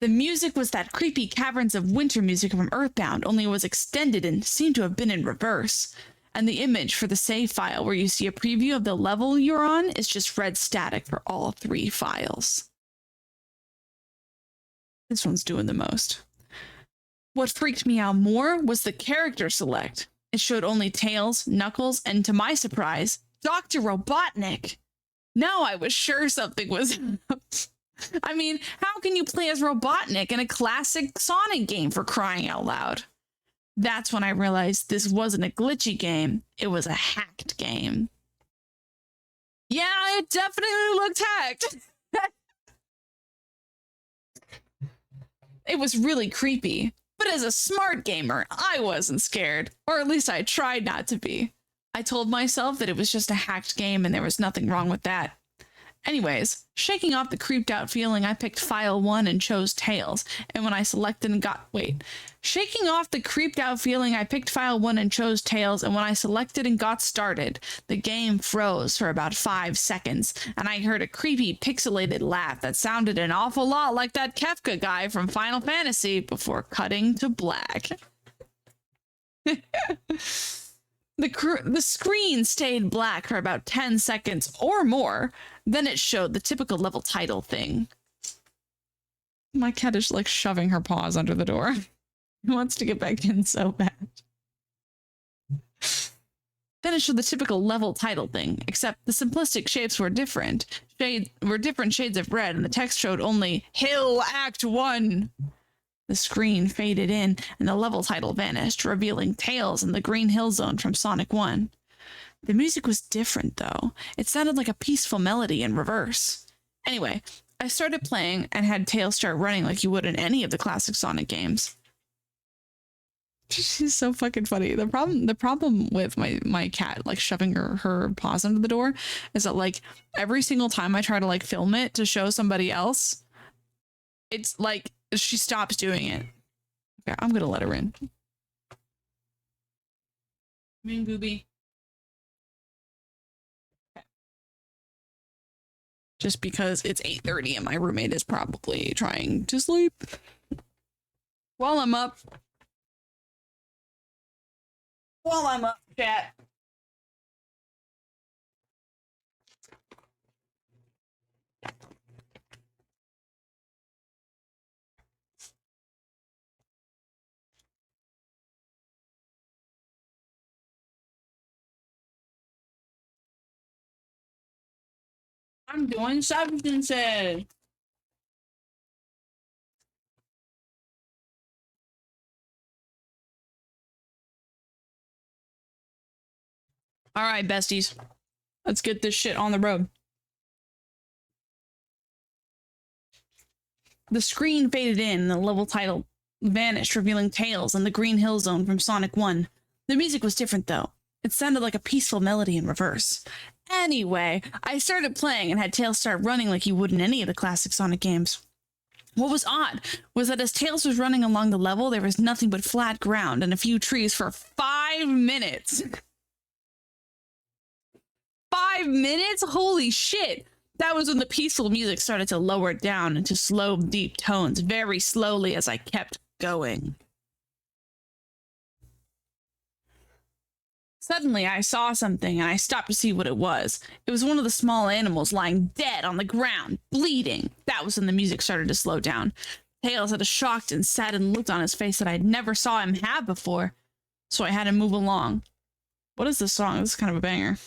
The music was that creepy Caverns of Winter music from Earthbound, only it was extended and seemed to have been in reverse. And the image for the save file where you see a preview of the level you're on is just red static for all 3 files. This one's doing the most. What freaked me out more was the character select. It showed only Tails, Knuckles, and to my surprise, Dr. Robotnik. Now I was sure something was up. I mean, how can you play as Robotnik in a classic Sonic game, for crying out loud? That's when I realized this wasn't a glitchy game, it was a hacked game. Yeah, it definitely looked hacked. It was really creepy. But as a smart gamer, I wasn't scared. Or at least I tried not to be. I told myself that it was just a hacked game and there was nothing wrong with that. Anyways, shaking off the creeped out feeling, I picked file 1 and chose Tails. And when I selected and got... Shaking off the creeped out feeling, I picked file 1 and chose Tails. And when I selected and got started, the game froze for about 5 seconds. And I heard a creepy pixelated laugh that sounded an awful lot like that Kefka guy from Final Fantasy before cutting to black. The screen stayed black for about 10 seconds or more. Then it showed the typical level title thing. My cat is like shoving her paws under the door. He wants to get back in so bad. Then it showed the typical level title thing, except the simplistic shapes were different. Different shades of red, and the text showed only Hill Act 1. The screen faded in, and the level title vanished, revealing Tails in the Green Hill Zone from Sonic 1. The music was different, though. It sounded like a peaceful melody in reverse. Anyway, I started playing and had Tails start running like you would in any of the classic Sonic games. She's so fucking funny. The problem with my cat like shoving her paws under the door is that like every single time I try to like film it to show somebody else, it's like she stops doing it. Okay, I'm gonna let her in. Come in, Booby. Okay. Just because it's 8:30 and my roommate is probably trying to sleep while I'm up. Chat. I'm doing substances. All right, besties. Let's get this shit on the road. The screen faded in and the level title vanished, revealing Tails in the Green Hill Zone from Sonic 1. The music was different, though. It sounded like a peaceful melody in reverse. Anyway, I started playing and had Tails start running like you would in any of the classic Sonic games. What was odd was that as Tails was running along the level, there was nothing but flat ground and a few trees for 5 minutes. 5 minutes? Holy shit! That was when the peaceful music started to lower down into slow, deep tones very slowly as I kept going. Suddenly, I saw something and I stopped to see what it was. It was one of the small animals lying dead on the ground, bleeding. That was when the music started to slow down. Tails had a shocked and saddened look on his face that I never saw him have before, so I had to move along. What is this song? This is kind of a banger.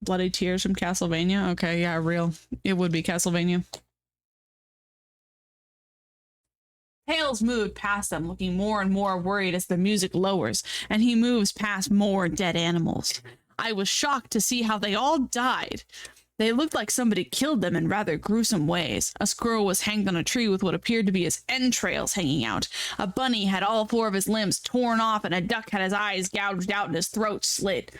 Bloody Tears from Castlevania? Okay, yeah, real. It would be Castlevania. Tails moved past them, looking more and more worried as the music lowers, and he moves past more dead animals. I was shocked to see how they all died. They looked like somebody killed them in rather gruesome ways. A squirrel was hanged on a tree with what appeared to be his entrails hanging out. A bunny had all 4 of his limbs torn off, and a duck had his eyes gouged out and his throat slit.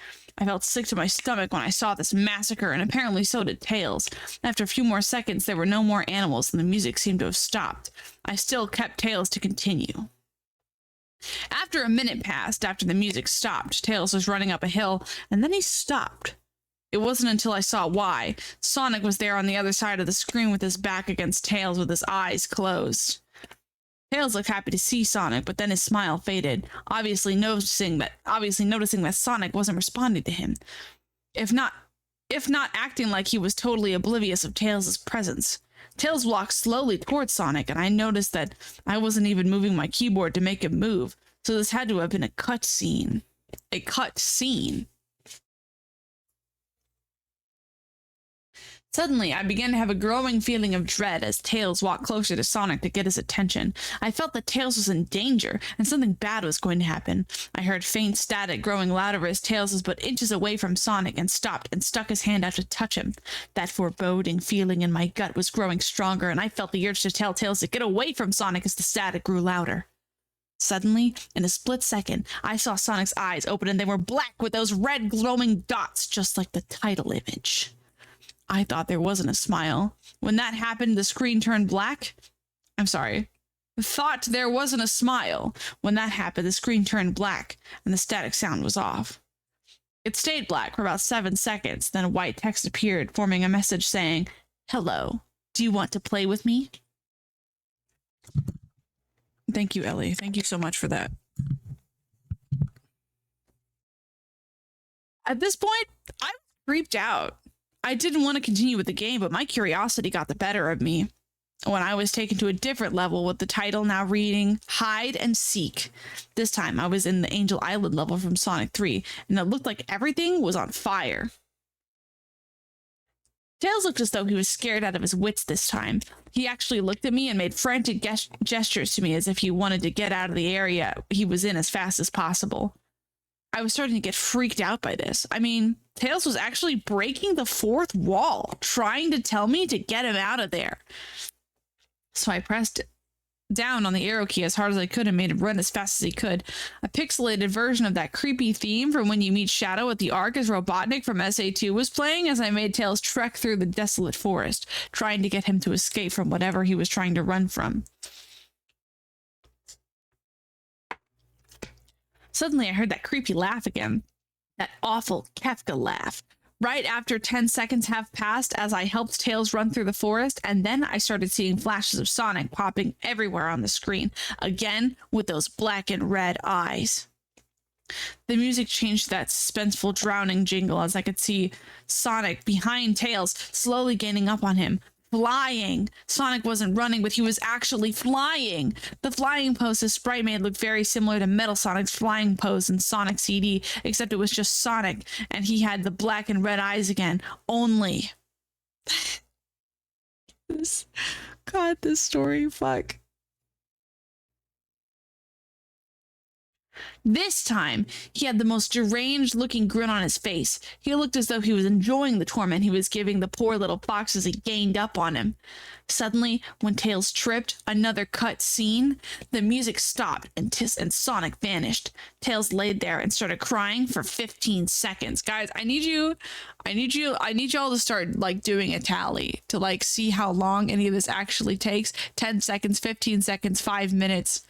I felt sick to my stomach when I saw this massacre, and apparently so did Tails. After a few more seconds, there were no more animals, and the music seemed to have stopped. I still kept Tails to continue. After a minute passed, after the music stopped, Tails was running up a hill, and then he stopped. It wasn't until I saw why. Sonic was there on the other side of the screen with his back against Tails with his eyes closed. Tails looked happy to see Sonic, but then his smile faded, obviously noticing that Sonic wasn't responding to him. If not acting like he was totally oblivious of Tails' presence. Tails walked slowly towards Sonic, and I noticed that I wasn't even moving my keyboard to make him move, so this had to have been a cut scene. A cut scene. Suddenly, I began to have a growing feeling of dread as Tails walked closer to Sonic to get his attention. I felt that Tails was in danger, and something bad was going to happen. I heard faint static growing louder as Tails was but inches away from Sonic and stopped and stuck his hand out to touch him. That foreboding feeling in my gut was growing stronger, and I felt the urge to tell Tails to get away from Sonic as the static grew louder. Suddenly, in a split second, I saw Sonic's eyes open, and they were black with those red glowing dots, just like the title image. I thought there wasn't a smile. When that happened, the screen turned black. I'm sorry. Thought there wasn't a smile. When that happened, the screen turned black, and the static sound was off. It stayed black for about 7 seconds, then a white text appeared, forming a message saying, "Hello, do you want to play with me?" Thank you, Ellie. Thank you so much for that. At this point, I was creeped out. I didn't want to continue with the game, but my curiosity got the better of me when I was taken to a different level with the title now reading Hide and Seek. This time I was in the Angel Island level from Sonic 3, and it looked like everything was on fire. Tails looked as though he was scared out of his wits this time. He actually looked at me and made frantic gestures to me as if he wanted to get out of the area he was in as fast as possible. I was starting to get freaked out by this. I mean, Tails was actually breaking the 4th wall, trying to tell me to get him out of there. So I pressed down on the arrow key as hard as I could and made him run as fast as he could. A pixelated version of that creepy theme from When You Meet Shadow at the Ark as Robotnik from SA2 was playing as I made Tails trek through the desolate forest, trying to get him to escape from whatever he was trying to run from. Suddenly, I heard that creepy laugh again. That awful Kefka laugh. Right after 10 seconds have passed as I helped Tails run through the forest, and then I started seeing flashes of Sonic popping everywhere on the screen, again with those black and red eyes. The music changed to that suspenseful drowning jingle as I could see Sonic behind Tails, slowly gaining up on him. Flying. Sonic wasn't running, but he was actually flying. The flying pose his sprite made looked very similar to Metal Sonic's flying pose in Sonic CD, except it was just Sonic, and he had the black and red eyes again. Only. God, this story, fuck. This time, he had the most deranged-looking grin on his face. He looked as though he was enjoying the torment he was giving the poor little fox as he gained up on him. Suddenly, when Tails tripped, another cut scene, the music stopped and Sonic vanished. Tails laid there and started crying for 15 seconds. Guys, I need y'all to start like doing a tally to like see how long any of this actually takes. 10 seconds, 15 seconds, 5 minutes.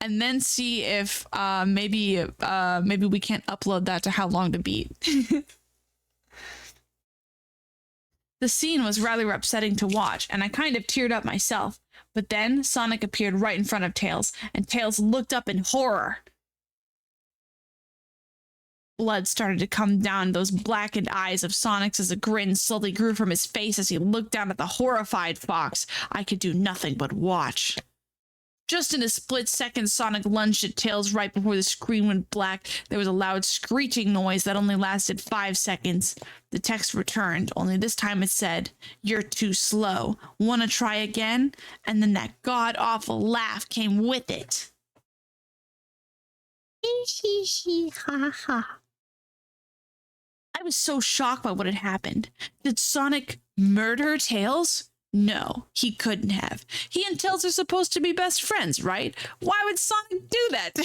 And then see if maybe we can't upload that to How Long to Beat. The scene was rather upsetting to watch, and I kind of teared up myself. But then Sonic appeared right in front of Tails, and Tails looked up in horror. Blood started to come down those blackened eyes of Sonic's as a grin slowly grew from his face as he looked down at the horrified fox. I could do nothing but watch. Just in a split second, Sonic lunged at Tails right before the screen went black. There was a loud screeching noise that only lasted 5 seconds. The text returned, only this time it said, "You're too slow. Wanna try again?" And then that god-awful laugh came with it. Ha ha. I was so shocked by what had happened. Did Sonic murder Tails? No, he couldn't have. He and Tails are supposed to be best friends, right? Why would Sonic do that?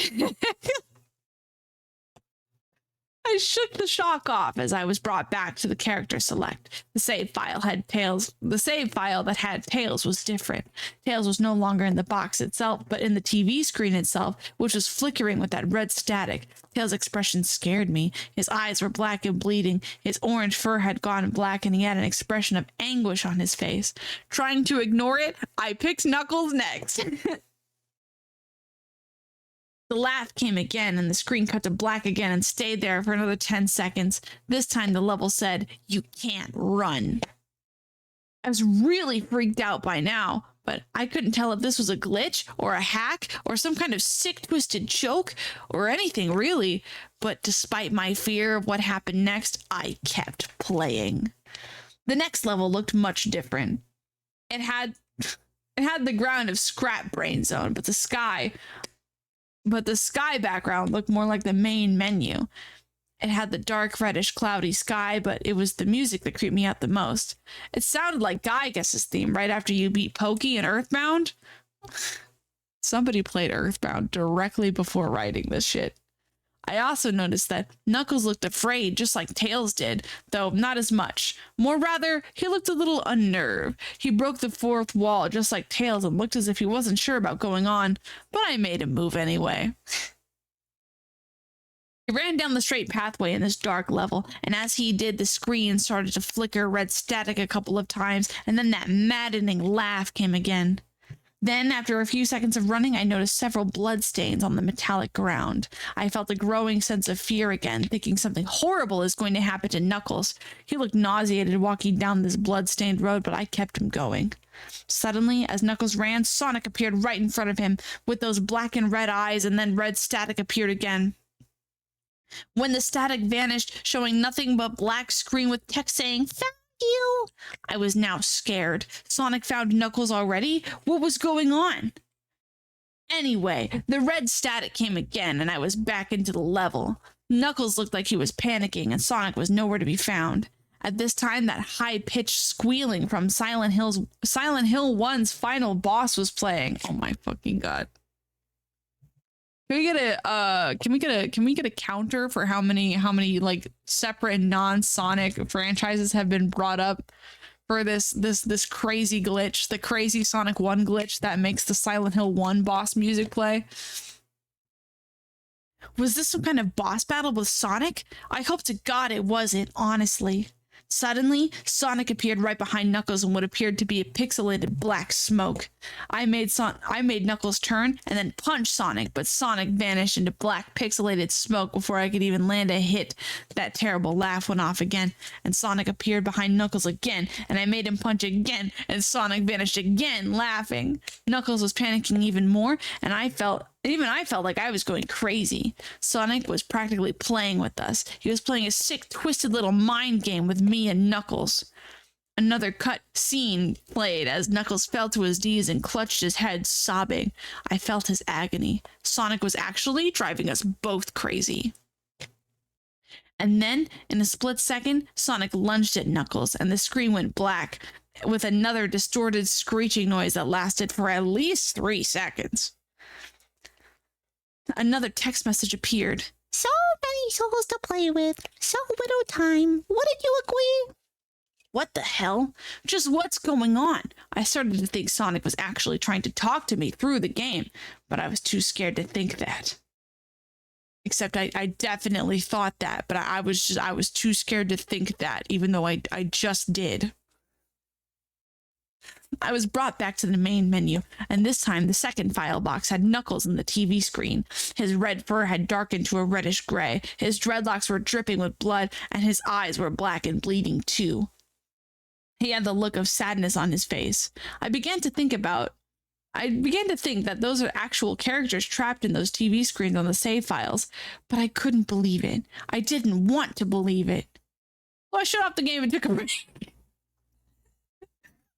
I shook the shock off as I was brought back to the character select. The save file that had Tails was different. Tails was no longer in the box itself, but in the TV screen itself, which was flickering with that red static. Tails' expression scared me. His eyes were black and bleeding. His orange fur had gone black, and he had an expression of anguish on his face. Trying to ignore it, I picked Knuckles next. The laugh came again, and the screen cut to black again and stayed there for another 10 seconds. This time the level said, "You can't run." I was really freaked out by now, but I couldn't tell if this was a glitch or a hack or some kind of sick, twisted joke or anything really. But despite my fear of what happened next, I kept playing. The next level looked much different. It had the ground of Scrap Brain Zone, but the sky background looked more like the main menu. It had the dark, reddish, cloudy sky, but it was the music that creeped me out the most. It sounded like Guy Guess's theme right after you beat Pokey in Earthbound. Somebody played Earthbound directly before writing this shit. I also noticed that Knuckles looked afraid, just like Tails did, though not as much. More rather, he looked a little unnerved. He broke the fourth wall, just like Tails, and looked as if he wasn't sure about going on, but I made him move anyway. He ran down the straight pathway in this dark level, and as he did, the screen started to flicker red static a couple of times, and then that maddening laugh came again. Then, after a few seconds of running, I noticed several bloodstains on the metallic ground. I felt a growing sense of fear again, thinking something horrible is going to happen to Knuckles. He looked nauseated walking down this blood-stained road, but I kept him going. Suddenly, as Knuckles ran, Sonic appeared right in front of him, with those black and red eyes, and then red static appeared again. When the static vanished, showing nothing but black screen with text saying, "Found you," I was now scared. Sonic found Knuckles already? What was going on? Anyway, the red static came again, and I was back into the level. Knuckles looked like he was panicking, and Sonic was nowhere to be found. At this time, that high-pitched squealing from Silent Hill 1's final boss was playing. Oh my fucking god. Can we get a counter for how many like separate non-Sonic franchises have been brought up for this crazy glitch, the crazy Sonic 1 glitch that makes the Silent Hill 1 boss music play? Was this some kind of boss battle with Sonic? I hope to God it wasn't, honestly. Suddenly, Sonic appeared right behind Knuckles in what appeared to be a pixelated black smoke. I made Knuckles turn and then punch Sonic, but Sonic vanished into black pixelated smoke before I could even land a hit. That terrible laugh went off again, and Sonic appeared behind Knuckles again, and I made him punch again, and Sonic vanished again, laughing. Knuckles was panicking even more, and I felt like I was going crazy. Sonic was practically playing with us. He was playing a sick, twisted little mind game with me and Knuckles. Another cut scene played as Knuckles fell to his knees and clutched his head, sobbing. I felt his agony. Sonic was actually driving us both crazy. And then, in a split second, Sonic lunged at Knuckles, and the screen went black, with another distorted screeching noise that lasted for at least 3 seconds. Another text message appeared. "So many souls to play with. So little time. Wouldn't you agree?" What the hell? Just what's going on? I started to think Sonic was actually trying to talk to me through the game, but I was too scared to think that. Except I definitely thought that, but I was too scared to think that, even though I just did. I was brought back to the main menu, and this time the second file box had Knuckles in the TV screen. His red fur had darkened to a reddish gray, his dreadlocks were dripping with blood, and his eyes were black and bleeding too. He had the look of sadness on his face. I began to think about I began to think that those are actual characters trapped in those TV screens on the save files, but I couldn't believe it. I didn't want to believe it. So I shut off the game and took a break.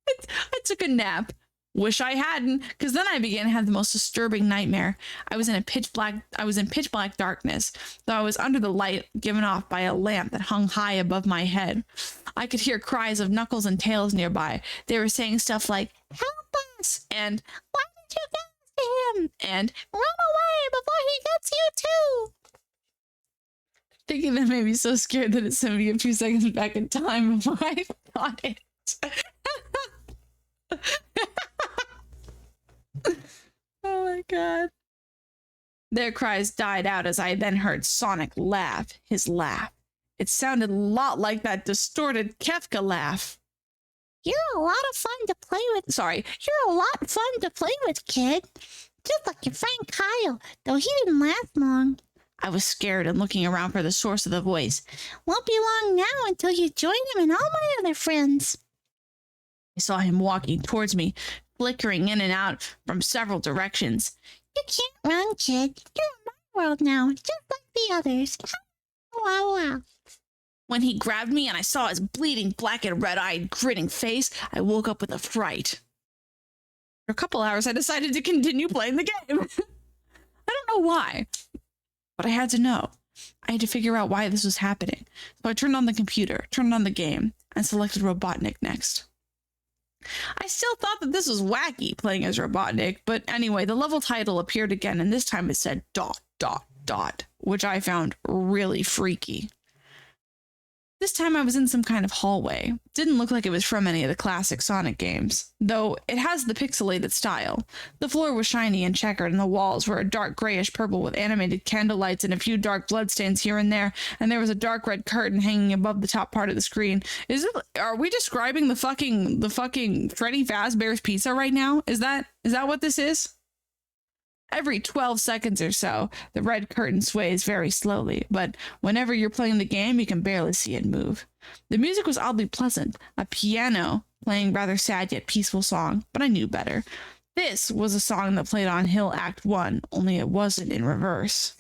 I took a nap. Wish I hadn't, because then I began to have the most disturbing nightmare. I was in pitch black darkness, though I was under the light given off by a lamp that hung high above my head. I could hear cries of Knuckles and Tails nearby. They were saying stuff like, "Help us!" and "Why did you get to him?" and "Run away before he gets you too!" Thinking that made me so scared that it sent me a few seconds back in time before I thought it. Oh my god. Their cries died out as I then heard Sonic laugh, his laugh. It sounded a lot like that distorted Kefka laugh. "You're a lot of fun to play with." Sorry. "You're a lot fun to play with, kid. Just like your friend Kyle, though he didn't last long." I was scared and looking around for the source of the voice. "Won't be long now until you join him and all my other friends." I saw him walking towards me, flickering in and out from several directions. "You can't run, kid. You're in my world now, just like the others. Wow, wow." When he grabbed me and I saw his bleeding, black and red-eyed, grinning face, I woke up with a fright. For a couple hours, I decided to continue playing the game. I don't know why, but I had to know. I had to figure out why this was happening. So I turned on the computer, turned on the game, and selected Robotnik next. I still thought that this was wacky, playing as Robotnik, but anyway, the level title appeared again, and this time it said ... which I found really freaky. This time I was in some kind of hallway. Didn't look like it was from any of the classic Sonic games, though it has the pixelated style. The floor was shiny and checkered, and the walls were a dark grayish purple with animated candle lights and a few dark bloodstains here and there, and there was a dark red curtain hanging above the top part of the screen. Are we describing the fucking Freddy Fazbear's Pizza right now? Is that what this is? Every 12 seconds or so, the red curtain sways very slowly, but whenever you're playing the game, you can barely see it move. The music was oddly pleasant, a piano playing rather sad yet peaceful song, but I knew better. This was a song that played on Hill Act 1, only it wasn't in reverse.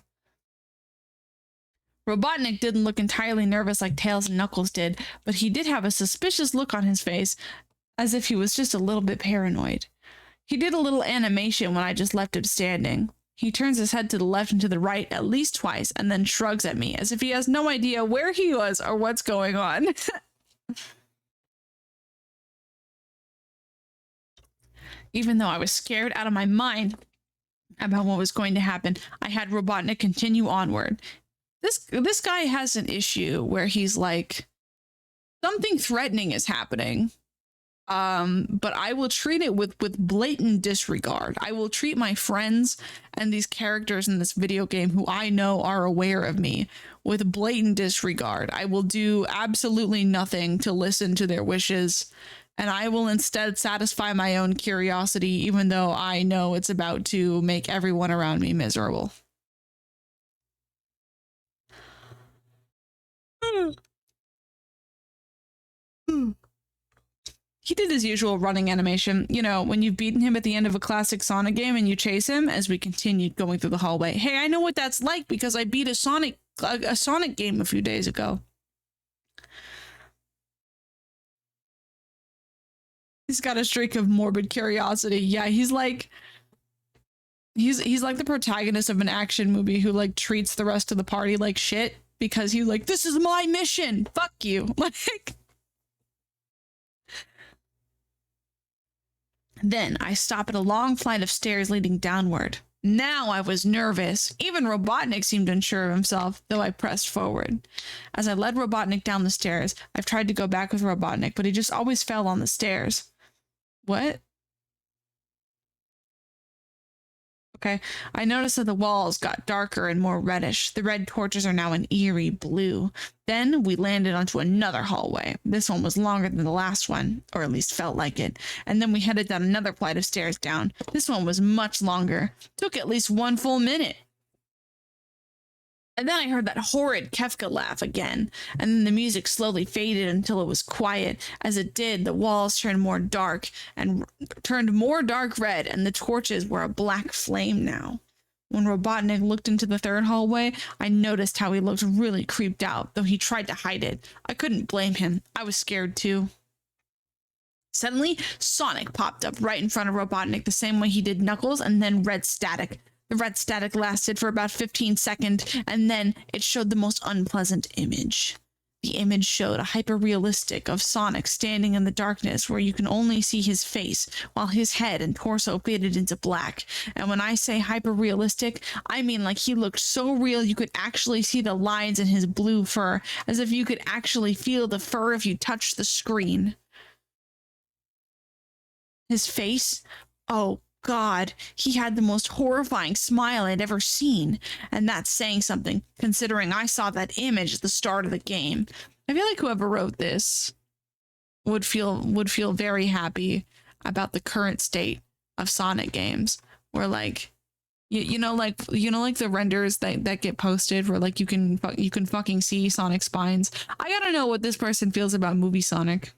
Robotnik didn't look entirely nervous like Tails and Knuckles did, but he did have a suspicious look on his face, as if he was just a little bit paranoid. He did a little animation when I just left him standing. He turns his head to the left and to the right at least twice and then shrugs at me as if he has no idea where he was or what's going on. Even though I was scared out of my mind about what was going to happen, I had Robotnik continue onward. This guy has an issue where he's like, something threatening is happening. But I will treat it with blatant disregard. I will treat my friends and these characters in this video game who I know are aware of me with blatant disregard. I will do absolutely nothing to listen to their wishes, and I will instead satisfy my own curiosity, even though I know it's about to make everyone around me miserable. He did his usual running animation, you know, when you've beaten him at the end of a classic Sonic game and you chase him as we continued going through the hallway. Hey, I know what that's like because I beat a Sonic game a few days ago. He's got a streak of morbid curiosity. Yeah, he's like the protagonist of an action movie who like treats the rest of the party like shit because he's like, this is my mission. Fuck you. Like, then I stop at a long flight of stairs leading downward. Now I was nervous. Even Robotnik seemed unsure of himself, though I pressed forward. As I led Robotnik down the stairs, I've tried to go back with Robotnik, but he just always fell on the stairs. What? Okay, I noticed that the walls got darker and more reddish. The red torches are now an eerie blue. Then we landed onto another hallway. This one was longer than the last one, or at least felt like it. And then we headed down another flight of stairs down. This one was much longer. Took at least 1 full minute. And then I heard that horrid Kefka laugh again, and then the music slowly faded until it was quiet. As it did, the walls turned more dark red, and the torches were a black flame now. When Robotnik looked into the third hallway, I noticed how he looked really creeped out, though he tried to hide it. I couldn't blame him. I was scared too. Suddenly, Sonic popped up right in front of Robotnik the same way he did Knuckles, and then red static. The red static lasted for about 15 seconds, and then it showed the most unpleasant image. The image showed a hyper-realistic of Sonic standing in the darkness where you can only see his face, while his head and torso faded into black. And when I say hyper-realistic, I mean like he looked so real you could actually see the lines in his blue fur, as if you could actually feel the fur if you touched the screen. His face? Oh, God, he had the most horrifying smile I'd ever seen, and that's saying something, considering I saw that image at the start of the game. I feel like whoever wrote this would feel very happy about the current state of Sonic games, where like like the renders that get posted where like you can fucking see Sonic spines. I gotta know what this person feels about movie Sonic.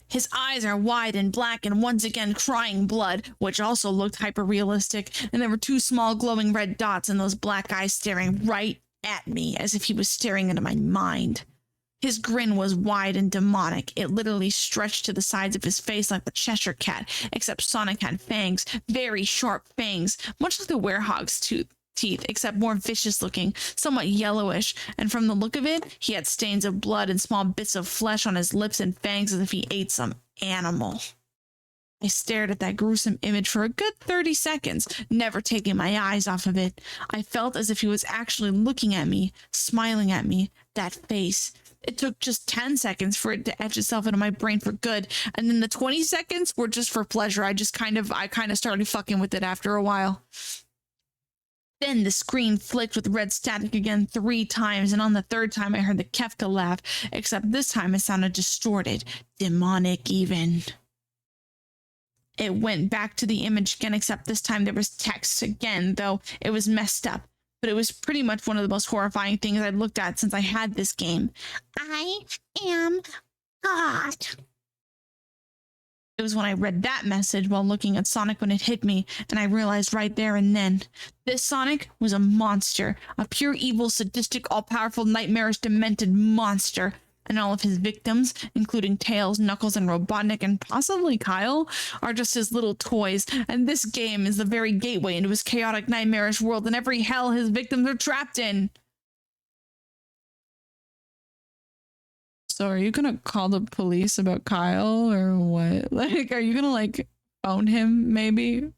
His eyes are wide and black and once again crying blood, which also looked hyper-realistic, and there were two small glowing red dots in those black eyes staring right at me as if he was staring into my mind. His grin was wide and demonic. It literally stretched to the sides of his face like the Cheshire Cat, except Sonic had fangs, very sharp fangs, much like the werewolf's teeth, except more vicious looking, somewhat yellowish, and from the look of it, he had stains of blood and small bits of flesh on his lips and fangs as if he ate some animal. I stared at that gruesome image for a good 30 seconds, never taking my eyes off of it. I felt as if he was actually looking at me, smiling at me, that face. It took just 10 seconds for it to etch itself into my brain for good, and then the 20 seconds were just for pleasure. I kind of started fucking with it after a while. Then the screen flicked with red static again 3 times, and on the 3rd time I heard the Kefka laugh, except this time it sounded distorted, demonic even. It went back to the image again, except this time there was text again, though it was messed up. But it was pretty much one of the most horrifying things I'd looked at since I had this game. I am God. It was when I read that message while looking at Sonic when it hit me, and I realized right there and then, this Sonic was a monster, a pure evil, sadistic, all-powerful, nightmarish, demented monster, and all of his victims, including Tails, Knuckles, and Robotnik, and possibly Kyle, are just his little toys, and this game is the very gateway into his chaotic, nightmarish world and every hell his victims are trapped in. So are you gonna call the police about Kyle or what? Like, are you gonna like phone him maybe?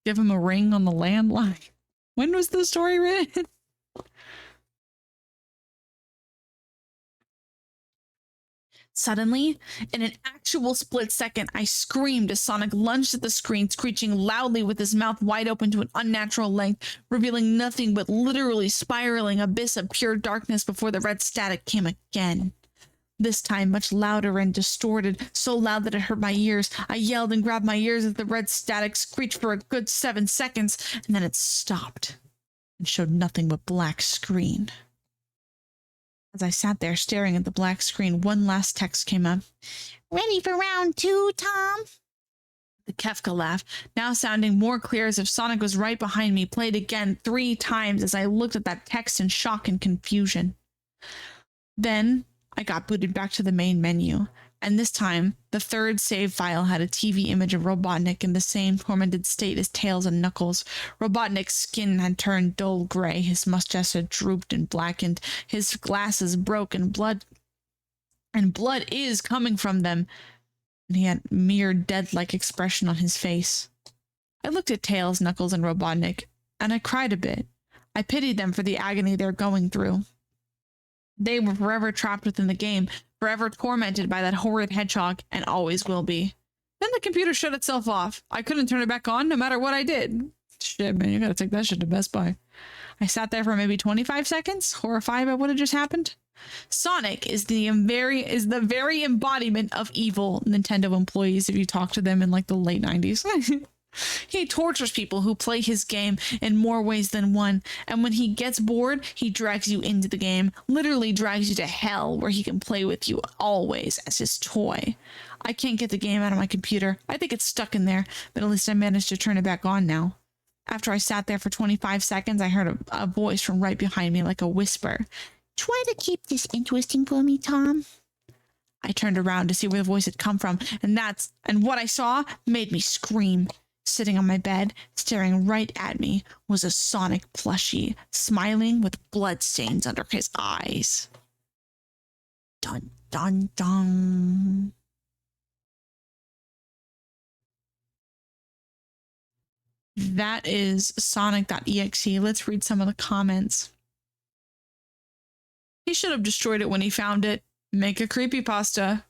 Give him a ring on the landline? When was the story written? Suddenly, in an actual split second, I screamed as Sonic lunged at the screen, screeching loudly with his mouth wide open to an unnatural length, revealing nothing but literally spiraling abyss of pure darkness before the red static came again. This time much louder and distorted, so loud that it hurt my ears. I yelled and grabbed my ears as the red static screeched for a good 7 seconds, and then it stopped and showed nothing but black screen. As I sat there staring at the black screen, one last text came up. Ready for round 2, Tom? The Kefka laugh, now sounding more clear as if Sonic was right behind me, played again 3 times as I looked at that text in shock and confusion. Then I got booted back to the main menu, and this time the 3rd save file had a TV image of Robotnik in the same tormented state as Tails and Knuckles. Robotnik's skin had turned dull gray, his mustache had drooped and blackened, his glasses broke, and blood is coming from them, and he had mere dead-like expression on his face. I looked at Tails, Knuckles, and Robotnik, and I cried a bit. I pitied them for the agony they're going through. They were forever trapped within the game, forever tormented by that horrid hedgehog, and always will be. Then the computer shut itself off. I couldn't turn it back on no matter what I did. Shit, man, you gotta take that shit to Best Buy. I sat there for maybe 25 seconds, horrified by what had just happened. Sonic is the very embodiment of evil Nintendo employees if you talk to them in like the late 90s. He tortures people who play his game in more ways than one, and when he gets bored, he drags you into the game, literally drags you to hell where he can play with you always as his toy. I can't get the game out of my computer. I think it's stuck in there, but at least I managed to turn it back on now. After I sat there for 25 seconds, I heard a voice from right behind me like a whisper. Try to keep this interesting for me, Tom. I turned around to see where the voice had come from, and what I saw made me scream. Sitting on my bed, staring right at me, was a Sonic plushie, smiling with bloodstains under his eyes. Dun, dun, dun. That is sonic.exe. Let's read some of the comments. He should have destroyed it when he found it. Make a creepypasta.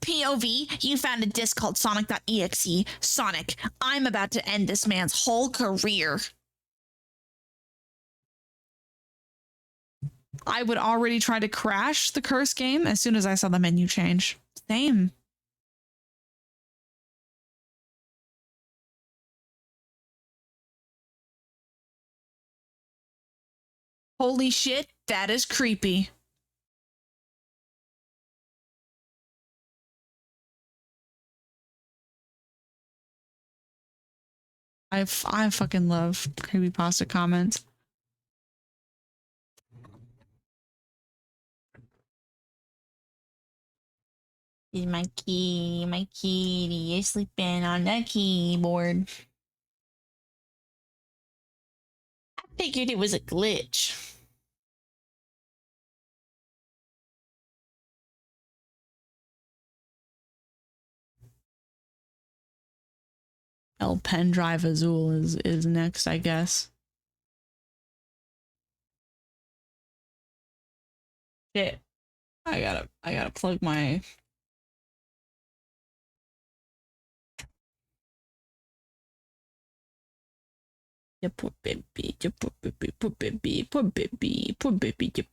POV, you found a disc called sonic.exe. Sonic, I'm about to end this man's whole career. I would already try to crash the curse game as soon as I saw the menu change. Same. Holy shit, that is creepy. I fucking love creepypasta comments. Is my kitty is sleeping on the keyboard. I figured it was a glitch. El Pendrive Azul is next, I guess. Shit. I gotta plug my poor baby, poor baby, poor baby, poor baby, poor baby, baby,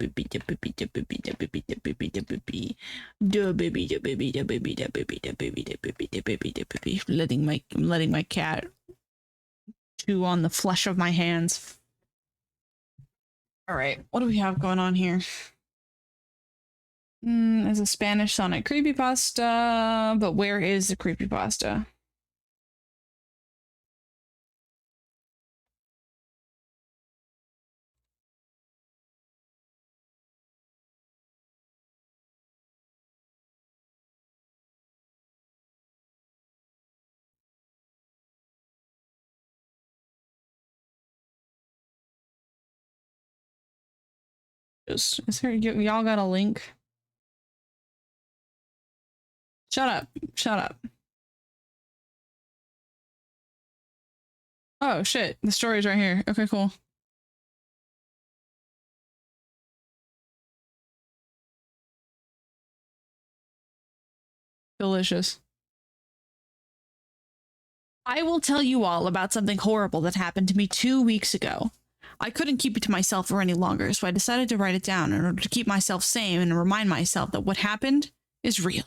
letting my cat chew on the flesh of my hands. All right, what do we have going on here? There's a Spanish Sonic creepypasta, but where is the creepypasta? Is there, y'all got a link? Shut up. Shut up. Oh shit, the story's right here. Okay, cool. Delicious. I will tell you all about something horrible that happened to me 2 weeks ago. I couldn't keep it to myself for any longer, so I decided to write it down in order to keep myself sane and remind myself that what happened is real.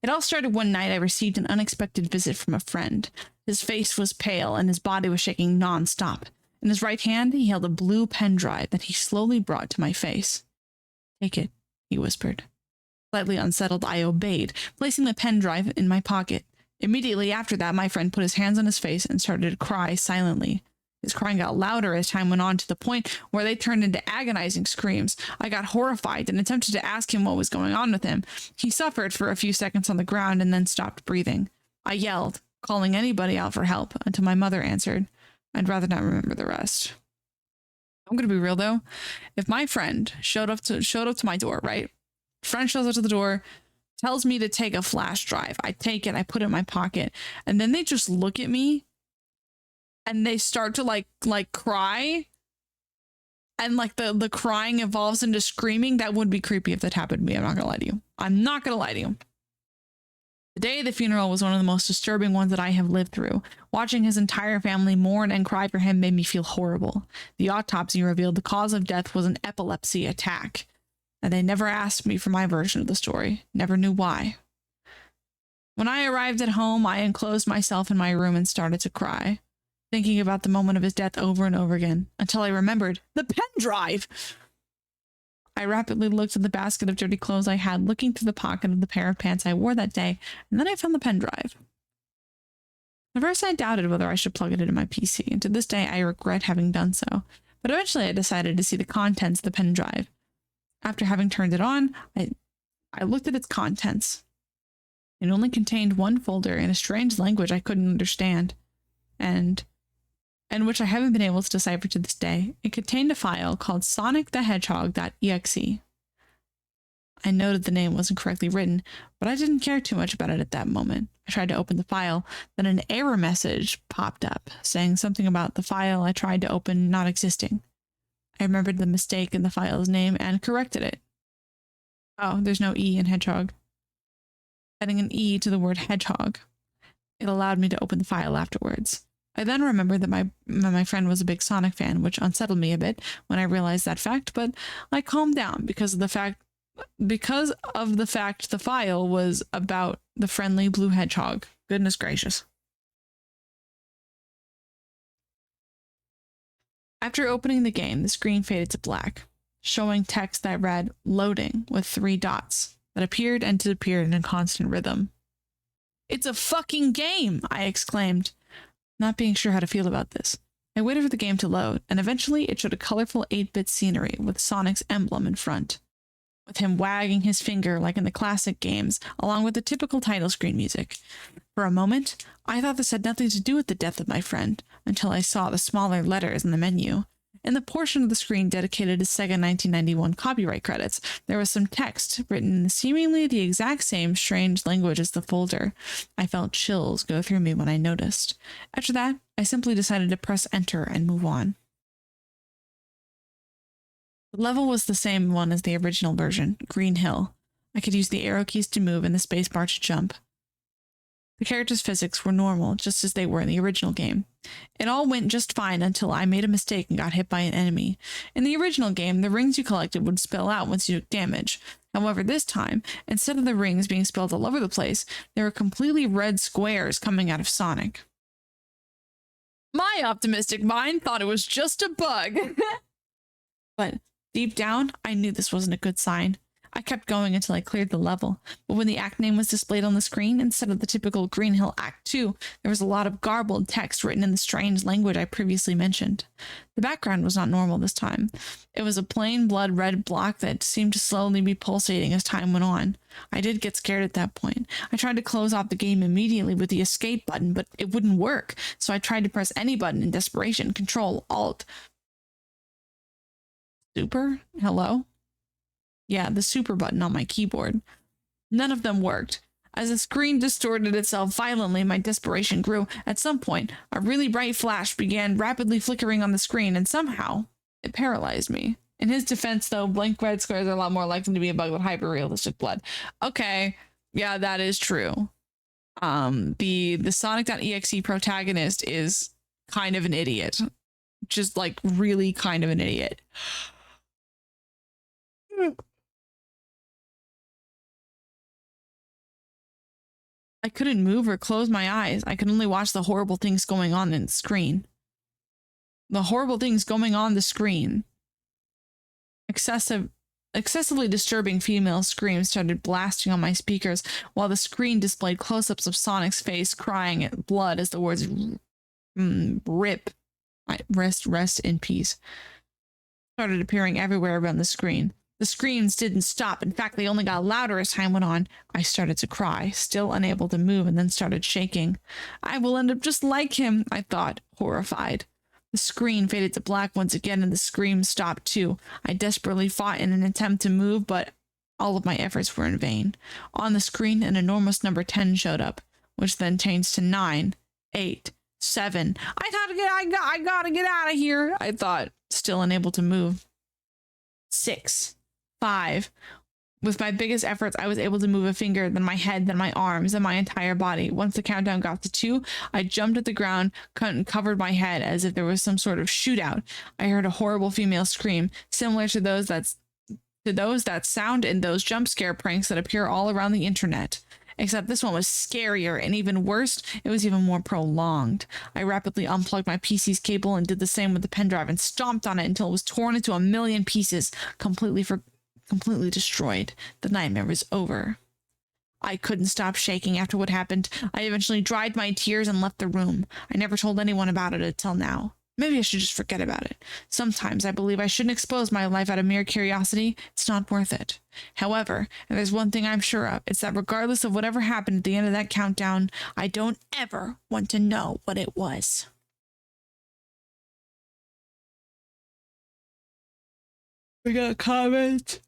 It all started one night I received an unexpected visit from a friend. His face was pale and his body was shaking non-stop. In his right hand, he held a blue pen drive that he slowly brought to my face. Take it, he whispered. Slightly unsettled, I obeyed, placing the pen drive in my pocket. Immediately after that, my friend put his hands on his face and started to cry silently. His crying got louder as time went on to the point where they turned into agonizing screams. I got horrified and attempted to ask him what was going on with him. He suffered for a few seconds on the ground and then stopped breathing. I yelled, calling anybody out for help, until my mother answered. I'd rather not remember the rest. I'm gonna be real though. If my friend showed up to my door, right? Friend shows up to the door, tells me to take a flash drive. I take it, I put it in my pocket, and then they just look at me and they start to like cry, and like the crying evolves into screaming. That would be creepy if that happened to me. I'm not gonna lie to you. I'm not gonna lie to you. The day of the funeral was one of the most disturbing ones that I have lived through. Watching his entire family mourn and cry for him made me feel horrible. The autopsy revealed the cause of death was an epilepsy attack, and they never asked me for my version of the story. Never knew why. When I arrived at home, I enclosed myself in my room and started to cry, thinking about the moment of his death over and over again, until I remembered the pen drive. I rapidly looked at the basket of dirty clothes I had, looking through the pocket of the pair of pants I wore that day, and then I found the pen drive. At first, I doubted whether I should plug it into my PC, and to this day, I regret having done so. But eventually, I decided to see the contents of the pen drive. After having turned it on, I looked at its contents. It only contained one folder in a strange language I couldn't understand, and which I haven't been able to decipher to this day. It contained a file called sonic.exe. I noted the name wasn't correctly written, but I didn't care too much about it at that moment. I tried to open the file, then an error message popped up, saying something about the file I tried to open not existing. I remembered the mistake in the file's name and corrected it. Oh, there's no E in hedgehog. Adding an E to the word hedgehog. It allowed me to open the file afterwards. I then remembered that my friend was a big Sonic fan, which unsettled me a bit when I realized that fact, but I calmed down because of the fact the file was about the friendly blue hedgehog. Goodness gracious. After opening the game, the screen faded to black, showing text that read loading with 3 dots that appeared and disappeared in a constant rhythm. It's a fucking game, I exclaimed, not being sure how to feel about this. I waited for the game to load, and eventually it showed a colorful 8-bit scenery with Sonic's emblem in front, with him wagging his finger like in the classic games, along with the typical title screen music. For a moment, I thought this had nothing to do with the death of my friend, until I saw the smaller letters in the menu. In the portion of the screen dedicated to Sega 1991 copyright credits, there was some text written in seemingly the exact same strange language as the folder. I felt chills go through me when I noticed. After that, I simply decided to press enter and move on. The level was the same one as the original version, Green Hill. I could use the arrow keys to move and the spacebar to jump. The characters' physics were normal, just as they were in the original game. It all went just fine until I made a mistake and got hit by an enemy. In the original game, the rings you collected would spill out once you took damage. However, this time, instead of the rings being spilled all over the place, there were completely red squares coming out of Sonic. My optimistic mind thought it was just a bug. But deep down, I knew this wasn't a good sign. I kept going until I cleared the level, but when the act name was displayed on the screen, instead of the typical Green Hill Act 2, there was a lot of garbled text written in the strange language I previously mentioned. The background was not normal this time. It was a plain blood red block that seemed to slowly be pulsating as time went on. I did get scared at that point. I tried to close off the game immediately with the escape button, but it wouldn't work, so I tried to press any button in desperation. Control, Alt. Super? Hello? Yeah, the super button on my keyboard. None of them worked. As the screen distorted itself violently, my desperation grew. At some point, a really bright flash began rapidly flickering on the screen, and somehow, it paralyzed me. In his defense, though, blank red squares are a lot more likely to be a bug with hyper-realistic blood. Okay, yeah, that is true. The Sonic.exe protagonist is kind of an idiot. Just, like, really kind of an idiot. I couldn't move or close my eyes. I could only watch the horrible things going on in the screen. The horrible things going on the screen. Excessively disturbing female screams started blasting on my speakers while the screen displayed close-ups of Sonic's face crying at blood as the words "rip," rest in peace, started appearing everywhere around the screen. The screams didn't stop. In fact, they only got louder as time went on. I started to cry, still unable to move, and then started shaking. I will end up just like him, I thought, horrified. The screen faded to black once again, and the screams stopped too. I desperately fought in an attempt to move, but all of my efforts were in vain. On the screen, an enormous number 10 showed up, which then changed to 9, 8, 7. I gotta get out of here, I thought, still unable to move. 6. 5. With my biggest efforts, I was able to move a finger, then my head, then my arms, then my entire body. Once the countdown got to 2, I jumped at the ground and covered my head as if there was some sort of shootout. I heard a horrible female scream, similar to those that sound in those jump scare pranks that appear all around the internet. Except this one was scarier, and even worse, it was even more prolonged. I rapidly unplugged my PC's cable and did the same with the pen drive and stomped on it until it was torn into a million pieces, completely destroyed. The nightmare was over. I couldn't stop shaking after what happened. I eventually dried my tears and left the room. I never told anyone about it until now. Maybe I should just forget about it. Sometimes I believe I shouldn't expose my life out of mere curiosity. It's not worth it. However, if there's one thing I'm sure of, it's that regardless of whatever happened at the end of that countdown, I don't ever want to know what it was. We got a comment.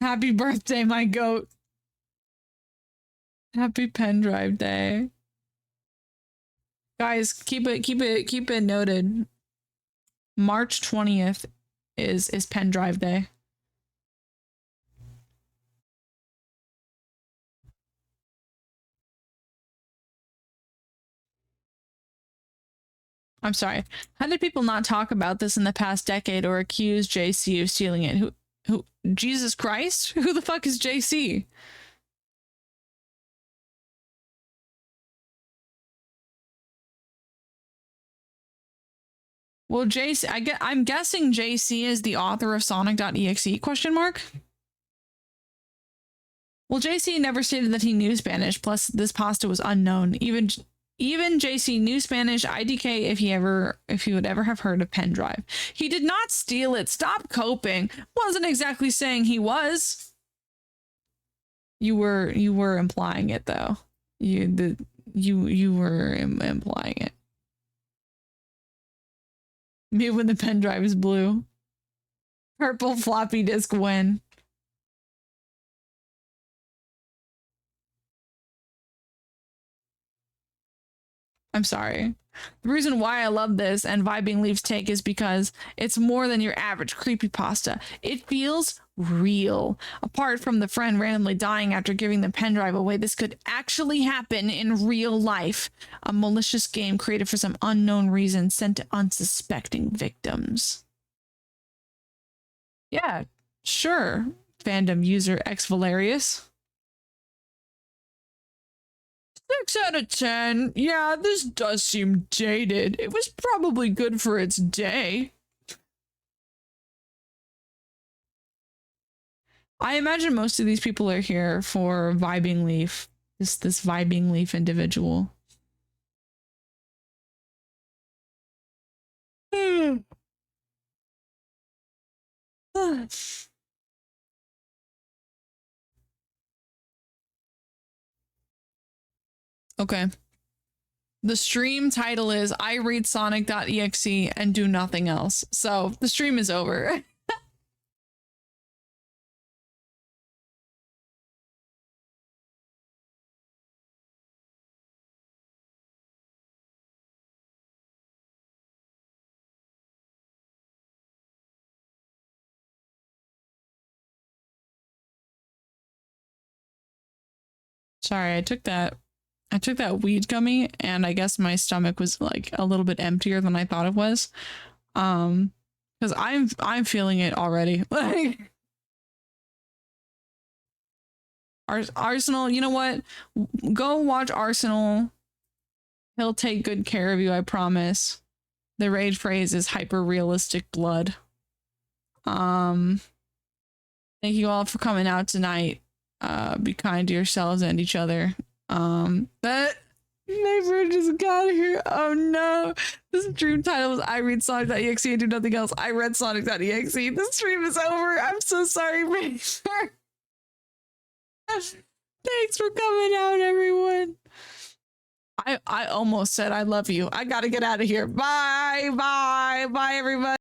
Happy birthday, my goat. Happy pen drive day. Guys, keep it noted. March 20th is pen drive day. I'm sorry. How did people not talk about this in the past decade or accuse JC of stealing it? Who Jesus Christ? Who the fuck is JC? Well, JC, I'm guessing JC is the author of sonic.exe question mark? Well, JC never stated that he knew Spanish, plus this pasta was unknown. Even JC knew Spanish, IDK, if he would ever have heard of pen drive. He did not steal it. Stop coping. Wasn't exactly saying he was. You were implying it though. You were implying it. Me when the pen drive is blue. Purple floppy disk win. I'm sorry. The reason why I love this and Vibing Leaf's take is because it's more than your average creepypasta. It feels real. Apart from the friend randomly dying after giving the pen drive away, this could actually happen in real life. A malicious game created for some unknown reason sent to unsuspecting victims. Yeah, sure. Fandom user X Valerius. 6 out of 10. Yeah, this does seem dated. It was probably good for its day. I imagine most of these people are here for Vibing Leaf. This Vibing Leaf individual. Okay. The stream title is I read sonic.exe and do nothing else. So the stream is over. Sorry, I took that weed gummy and I guess my stomach was like a little bit emptier than I thought it was. Because I'm feeling it already. Like Arsenal, you know what? Go watch Arsenal. He'll take good care of you, I promise. The rage phrase is hyper realistic blood. Thank you all for coming out tonight. Be kind to yourselves and each other. But neighbor just got here. Oh no. This stream title was I read sonic.exe and do nothing else. I read sonic.exe. The stream is over. I'm so sorry, Major. Thanks for coming out, everyone. I almost said I love you. I gotta get out of here. Bye, everybody.